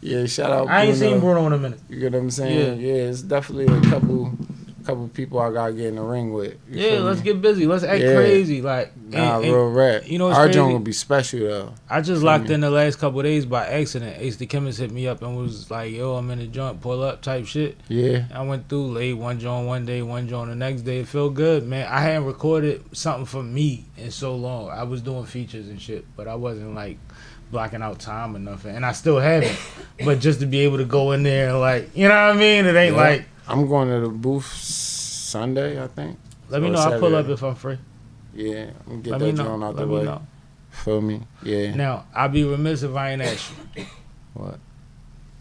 Yeah, shout out. I ain't Bruno. seen Bruno in a minute. You get what I'm saying? Yeah, it's definitely a couple people I gotta get in the ring with. You Yeah, feel let's me? get busy. Let's act crazy. Like, Nah, and real rap. you know what's Our crazy? joint will be special though. I just locked in the last couple of days by accident. Ace the Chemist hit me up and was like, "Yo, I'm in the joint, pull up," type shit. Yeah. I went through, laid one joint one day, one joint the next day. It felt good, man. I hadn't recorded something for me in so long. I was doing features and shit, but I wasn't like blocking out time or nothing, and I still haven't. But just to be able to go in there and like, you know what I mean? It ain't Yeah. like. I'm going to the booth Sunday, I think. Let me Or know. I'll pull up Saturday. if I'm free. Yeah, I'm gonna Let get me that know. joint out Let the me way. know. Feel me? Yeah. Now, I'll be remiss if I ain't ask you. What?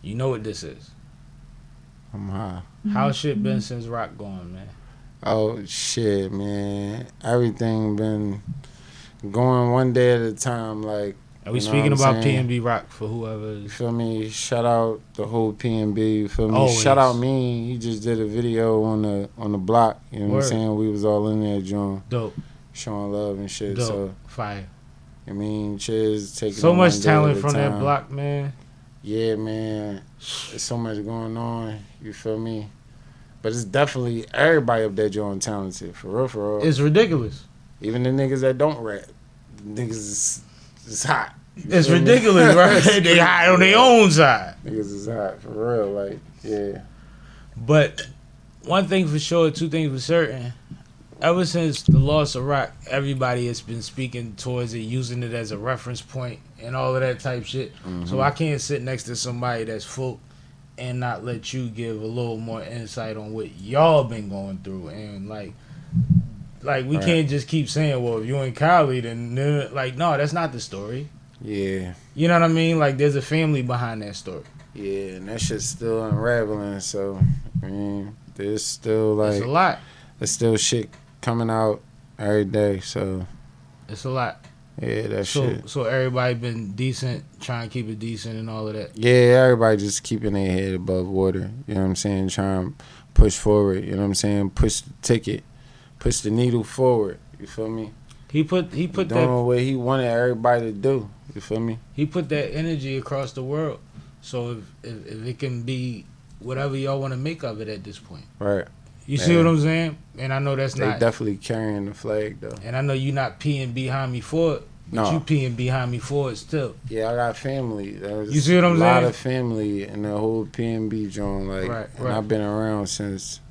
You know what this is. I'm high. How's shit been since Rock gone, man? Oh shit, man. Everything been going one day at a time. Like, Are we you know speaking what I'm about saying? PNB Rock for whoever You is? feel me? Shout out the whole PNB. You feel me? Always. Shout out me. He just did a video on the block. You know what Word. I'm saying? We was all in there, John, Dope. showing love and shit. Dope. So Fire. I mean, cheers. Taking So it much one day talent at a from that time. block, man. Yeah, man. There's so much going on. You feel me? But it's definitely everybody up there joint talented. For real, for real. It's ridiculous. Even the niggas that don't rap. Niggas is hot. You It's feel me? ridiculous, right? They hide on their own side. Niggas is hot. For real. Like, yeah. But one thing for sure, two things for certain. Ever since the loss of Rock, everybody has been speaking towards it, using it as a reference point and all of that type shit. So I can't sit next to somebody that's folk and not let you give a little more insight on what y'all been going through. And like we can't just keep saying, well, if you ain't Kylie, then like, no, that's not the story. Yeah. You know what I mean? Like, there's a family behind that story. Yeah, and that shit's still unraveling. So, I mean, there's still It's like, a lot. there's still shit coming out every day. So, It's a lot. yeah, that shit. So everybody been decent, trying to keep it decent and all of that. Yeah, everybody just keeping their head above water. You know what I'm saying? Trying to push forward. You know what I'm saying? Push the ticket. Push the needle forward. You feel me? He put Doing that what he wanted everybody to do. You feel me? he put that energy across the world. So if it can be whatever y'all want to make of it at this point. Right. You see what I'm saying? And I know that's They not. definitely carrying the flag though. And I know you're not peeing behind me for it. But No. you peeing behind me for it still. Yeah, I got family. There's You see what I'm a lot saying? of family in the whole PNB joint. Like, Right, and right. I've been around since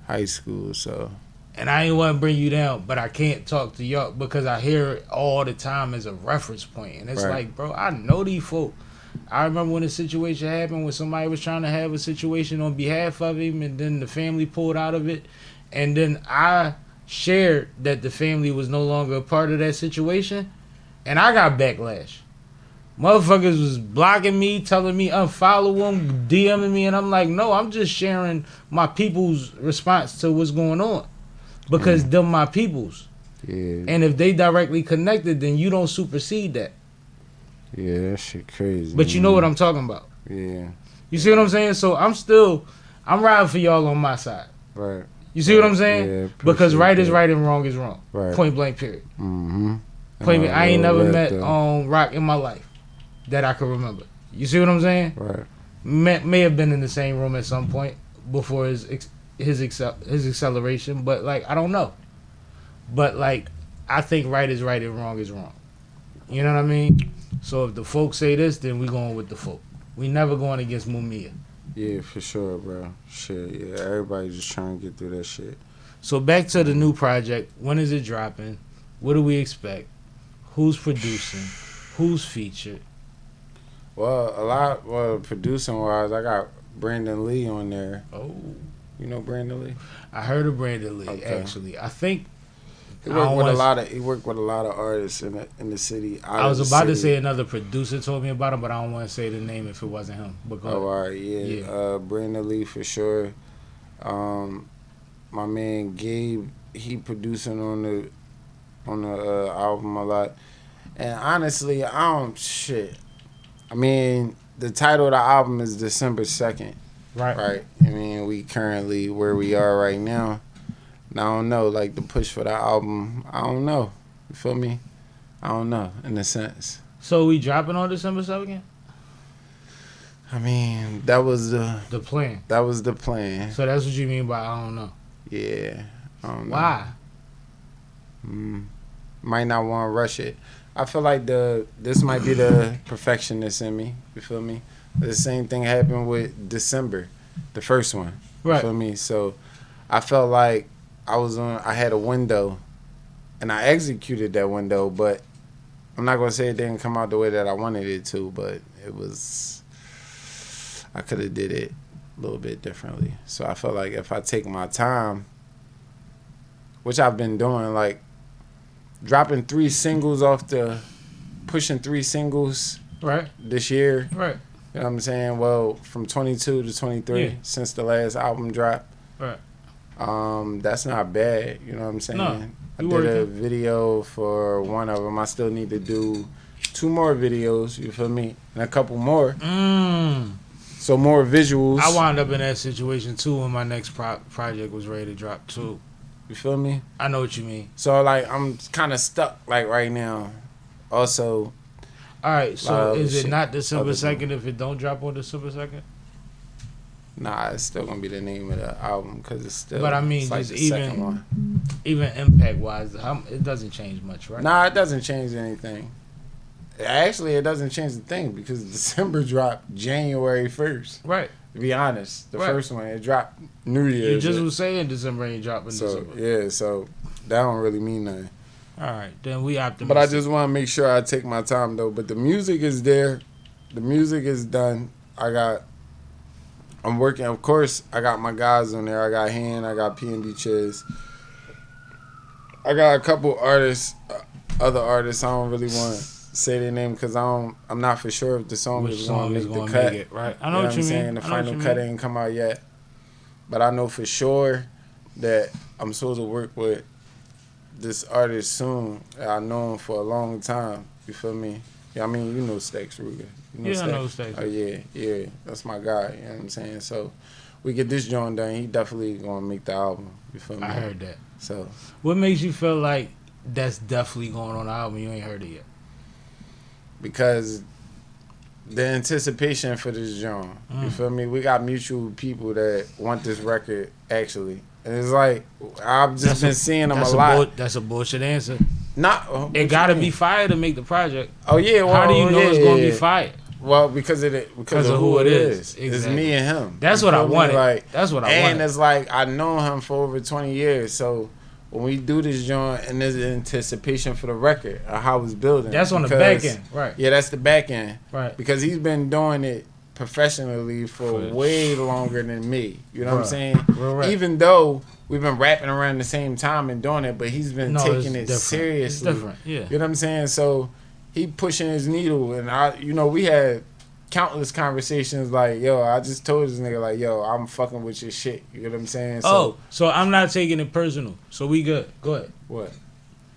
high school. So, And I ain't want to bring you down, but I can't talk to y'all because I hear it all the time as a reference point. And it's Right. like, bro, I know these folk. I remember when a situation happened when somebody was trying to have a situation on behalf of him and then the family pulled out of it. And then I shared that the family was no longer a part of that situation. And I got backlash. Motherfuckers was blocking me, telling me unfollow them, DMing me. And I'm like, no, I'm just sharing my people's response to what's going on. Because them my peoples. yeah. And if they directly connected, then you don't supersede that. Yeah, that shit crazy. But you know what I'm talking about. Yeah, You see what I'm saying? So I'm riding for y'all on my side. right. You see what I'm saying? Yeah, Because appreciate right is that. right and wrong is wrong. Right. Point blank period. Mm-hmm. Point blank. I ain't never met though. Rock in my life that I could remember. You see what I'm saying? Right. May have been in the same room at some point before his acceleration, but like I don't know. But like I think right is right and wrong is wrong. You know what I mean? So if the folks say this, then we going with the folk. We never going against Mumia. Yeah, for sure, bro. Shit, yeah. Everybody just trying to get through that shit. So back to the new project. When is it dropping? What do we expect? Who's producing? Who's featured? Well, producing wise, I got Brandon Lee on there. Oh, You know Brandon Lee? I heard of Brandon Lee. Okay. Actually, I think He I don't wanna- He worked with a lot of artists in the city. I was about to say another producer told me about him, but I don't want to say the name if it wasn't him. But go Oh, ahead. all right, yeah. Yeah. Brandon Lee for sure. My man Gabe, he producing on the album a lot. And honestly, I mean, the title of the album is December 2nd, Right. right? I mean, we currently where we are right now. And I don't know, like the push for the album, I don't know. You feel me? I don't know, in a sense. So we dropping on December 2nd? I mean, that was the plan. plan. So that's what you mean by I don't know. Yeah. I don't know. Why? Might not want to rush it. I feel like this might be the perfectionist in me. You feel me? The same thing happened with December, the first one. Right. You feel me? So I felt like I had a window, and I executed that window, but I'm not gonna say it didn't come out the way that I wanted it to, but I could have did it a little bit differently. So I felt like if I take my time, which I've been doing, like dropping pushing 3 singles Right. this year. Right. You know what I'm saying? Well, from 22 to 23 Yeah. since the last album dropped. Right. That's not bad. You know what I'm saying? No, I you did a working. video for one of them. I still need to do 2 more videos. You feel me? And a couple more. So more visuals. I wound up in that situation too when my next project was ready to drop too. You feel me? I know what you mean. So like I'm kind of stuck like right now. Also, All right, so is it shit. not December Other than- 2nd if it don't drop on December 2nd? nah, it's still gonna be the name of the album because it's still. But I mean, it's like just the second one. even impact wise, it doesn't change much, right? Nah, it doesn't change anything. Actually, it doesn't change the thing because December dropped January 1st. Right. To be honest, the Right. first one it dropped New Year's. You just was saying December ain't dropping so December. yeah, so that don't really mean nothing. All right, then we optimistic. But I just want to make sure I take my time though. But the music is there, the music is done. I'm working. Of course, I got my guys on there. I got Han, I got P&B Chiz. I got a couple artists, other artists. I don't really want to say their name because I'm not for sure if the song which is song going is to make going the to cut. make it, right? I You know what I'm you mean. saying? The I know what final you cut mean. ain't come out yet. But I know for sure that I'm supposed to work with this artist soon. I know him for a long time. You feel me? Yeah, I mean, you know Stacks Ruger. You know Yeah, I know Stacks. Oh, yeah. That's my guy. You know what I'm saying? So we get this joint done. He definitely going to make the album. You feel me? I heard that. So What makes you feel like that's definitely going on the album? You ain't heard it yet. because the anticipation for this joint, you feel me? We got mutual people that want this record actually. And it's like I've just been seeing them a lot. That's a bullshit answer. Not It gotta be fire to make the project. Oh yeah, well, How do you know yeah, it's gonna yeah. be fire? Well, because of who it is. It's Exactly. me and him. That's You what I feel me? wanted. Like, That's what I and wanted. it's like I know him for over 20 years. So when we do this joint and there's anticipation for the record of how it's building. That's on the because- back end, right? Yeah, that's the back end. Right. Because he's been doing it professionally for way longer than me. You know what I'm Right. saying? Real right. Even though we've been rapping around the same time and doing it, but he's been No, taking it's it different. seriously. It's different, yeah. You know what I'm saying? So he pushing his needle, and we had countless conversations like, yo, I just told this nigga like, yo, I'm fucking with your shit. You know what I'm saying? So I'm not taking it personal. So we good. Go ahead. What?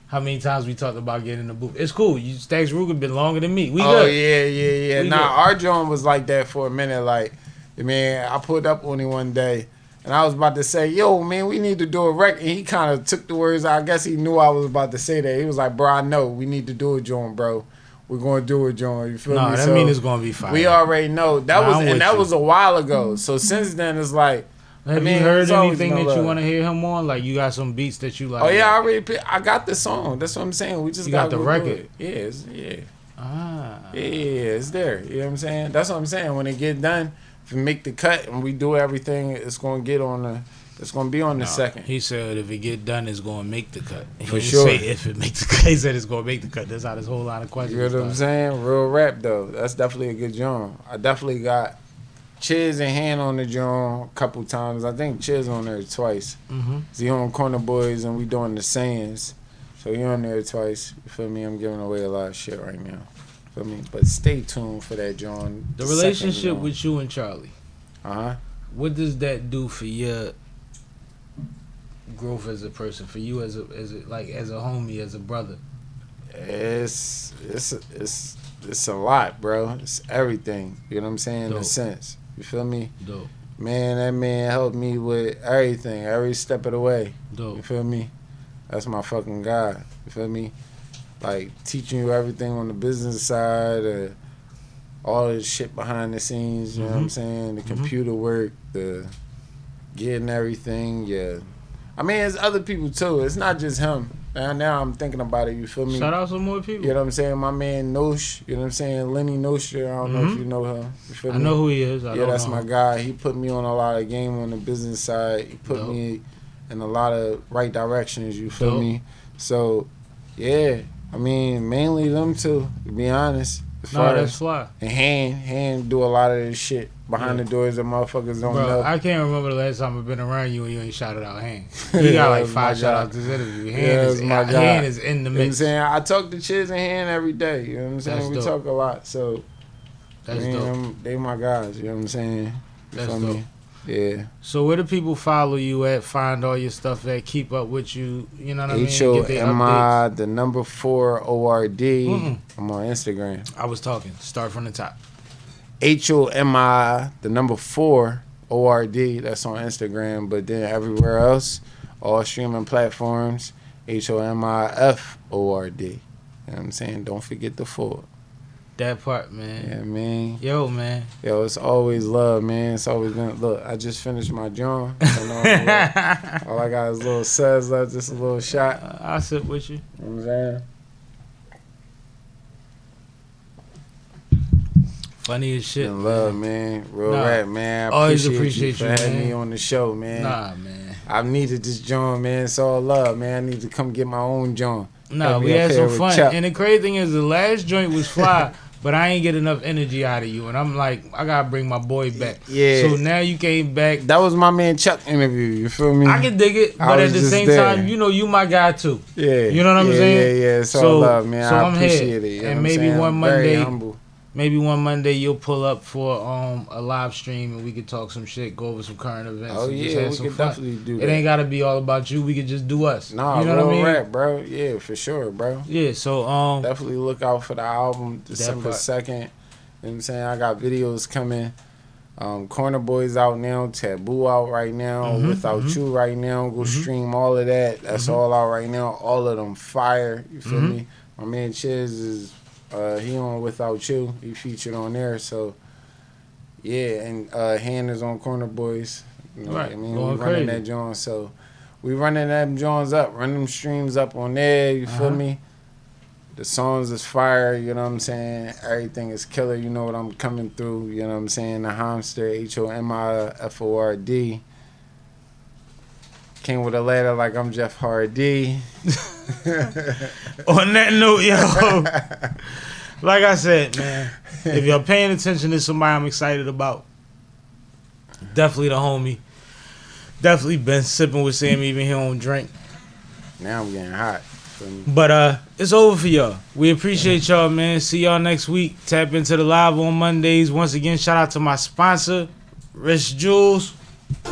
How many times we talked about getting in the booth? It's cool. Stacks Ruger been longer than me. We Oh good. yeah. We Nah, good. our joint was like that for a minute. Like, man, I pulled up on him one day, and I was about to say, yo, man, we need to do a record. And he kind of took the words. I guess he knew I was about to say that. He was like, bro, I know we need to do a joint, bro. We're going to do a joint. You feel No, me? that So mean it's gonna be fire. we already know that Nah, I'm with that you. was a while ago. So since then, it's like, Have I mean, you heard it's always anything been that you love. want to hear him on? Like you got some beats that you like? oh yeah, I got the song. That's what I'm saying. We just You got gotta the go do record? it. Yeah. Ah. Yeah, it's there. You know what I'm saying? That's what I'm saying. When it get done, if we make the cut and we do everything, it's gonna get on the It's gonna be on the second. He said if it get done, it's gonna make the cut. He For didn't sure. say if it makes the cut. He said it's gonna make the cut. That's how this whole line of questions. You know what I'm saying? Real rap though. That's definitely a good joint. I definitely got Chiz and Hand on the joint a couple times. I think Chiz on there twice. Mm-hmm. He on Corner Boys and we doing the sayings. So he on there twice. You feel me? I'm giving away a lot of shit right now. Feel me? But stay tuned for that joint. The relationship with you and Charlie. What does that do for your growth as a person? For you as a homie, as a brother? It's a lot, bro. It's everything. You know what I'm saying? In a sense. You feel me? Dope. Man, that man helped me with everything, every step of the way. Dope. You feel me? That's my fucking guy. You feel me? Like teaching you everything on the business side, all the shit behind the scenes, you know what I'm saying? The computer work, the getting everything, yeah. I mean, it's other people too. It's not just him. Now I'm thinking about it, you feel me? Shout out some more people. You know what I'm saying? My man Nosh, you know what I'm saying? Lenny Nosh, I don't know if you know her. You feel me? I know who he is. That's my guy. He put me on a lot of game on the business side. He put me in a lot of right directions, you feel me? So, yeah. I mean, mainly them two, to be honest. That's fly. And Hand do a lot of this shit behind the doors that motherfuckers don't know. I can't remember the last time I've been around you and you ain't shouted out Hand. You got like 5 shout outs this interview. Hand is in the mix. You know what I'm saying? I talk to Chiz and Hand every day. You know what I'm saying? We talk a lot. So, that's dope. They my guys. You know what I'm saying? That's dope. Me? Yeah. So where do people follow you at? Find all your stuff at? Keep up with you? You know what I mean? HOMI, the number 4 ORD. I'm on Instagram. I was talking. Start from the top. HOMI, the number 4 ORD. That's on Instagram. But then everywhere else, all streaming platforms, HOMIFORD. You know what I'm saying? Don't forget the 4. That part, man. Yeah, man. Yo, man. Yo, it's always love, man. It's always been. Look, I just finished my joint. All I got is a little suds left, just a little shot. I'll sit with you. You know what I'm saying? Funny as shit. Love, man. Real rap, man. I always appreciate you for having me on the show, man. Nah, man. I've needed this joint, man. It's all love, man. I need to come get my own joint. Nah, we had some fun. And the crazy thing is, the last joint was fly. But I ain't get enough energy out of you. And I'm like, I got to bring my boy back. Yeah. So now you came back. That was my man Chuck interview. You feel me? I can dig it. But at the same time, you know, you my guy too. Yeah. You know what I'm saying? Yeah. It's all love, man. So I I'm appreciate here. it. You know and maybe one Monday. Maybe one Monday you'll pull up for a live stream and we could talk some shit, go over some current events. Oh, and yeah, just have we some could fun. Definitely do that. It ain't got to be all about you. We could just do us. Nah, you know what I mean? Rap, bro. Yeah, for sure, bro. Yeah, so definitely look out for the album December 2nd. You know what I'm saying? I got videos coming. Corner Boys out now, Taboo out right now, Without You right now. Go stream all of that. That's all out right now. All of them fire. You feel me? My man Chiz is he on Without You. He featured on there. So yeah, and Hand is on Corner Boys. You know what I mean? We running that joint. So we running them joints up, running them streams up on there. You feel me? The songs is fire, you know what I'm saying? Everything is killer, you know what I'm coming through, you know what I'm saying? The Homster, HOMIFORD. Came with a letter like I'm Jeff Hardy. On that note, yo, like I said, man, if you're paying attention to somebody I'm excited about, definitely the homie. Definitely been sipping with Sammie, even he don't drink. Now I'm getting hot. But it's over for y'all. We appreciate y'all, man. See y'all next week. Tap into the live on Mondays. Once again, shout out to my sponsor, Rich Jules.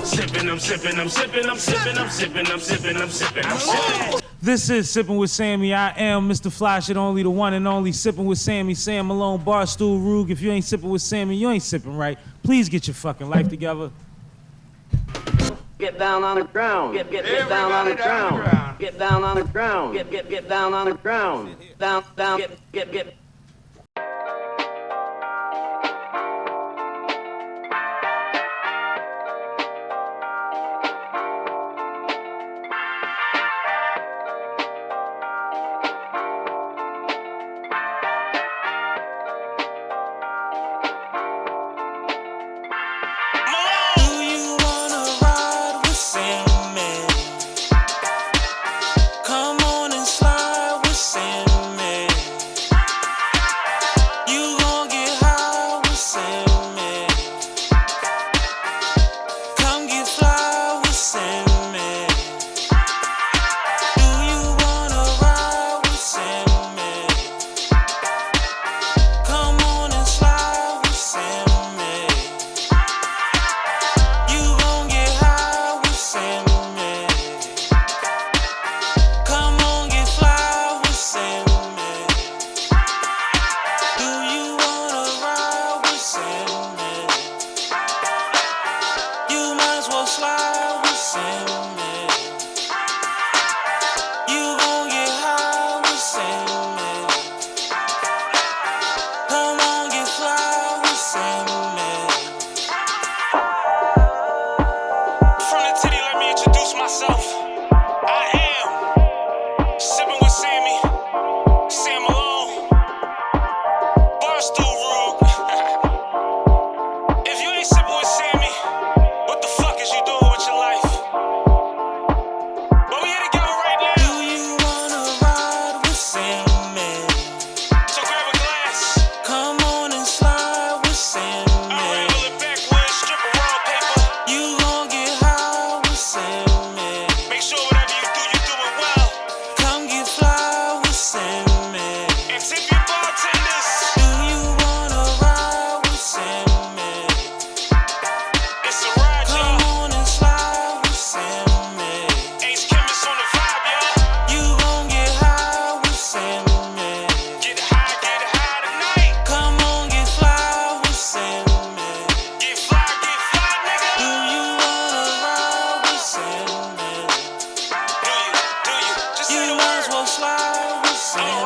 Sipping, I'm sipping, I'm sipping, I'm sipping, I'm sipping, I'm sipping, I'm sipping, I'm sipping. This is Sipping with Sammie. I am Mr. Flash It Only, the one and only Sipping with Sammie, Sam Malone, Barstool, Rug. If you ain't sipping with Sammie, you ain't sipping right. Please get your fucking life together. Get down on the ground. Get down on the ground. Get down on the ground. Get down on the ground. Down, get. Do you wanna ride with Sam? Sam.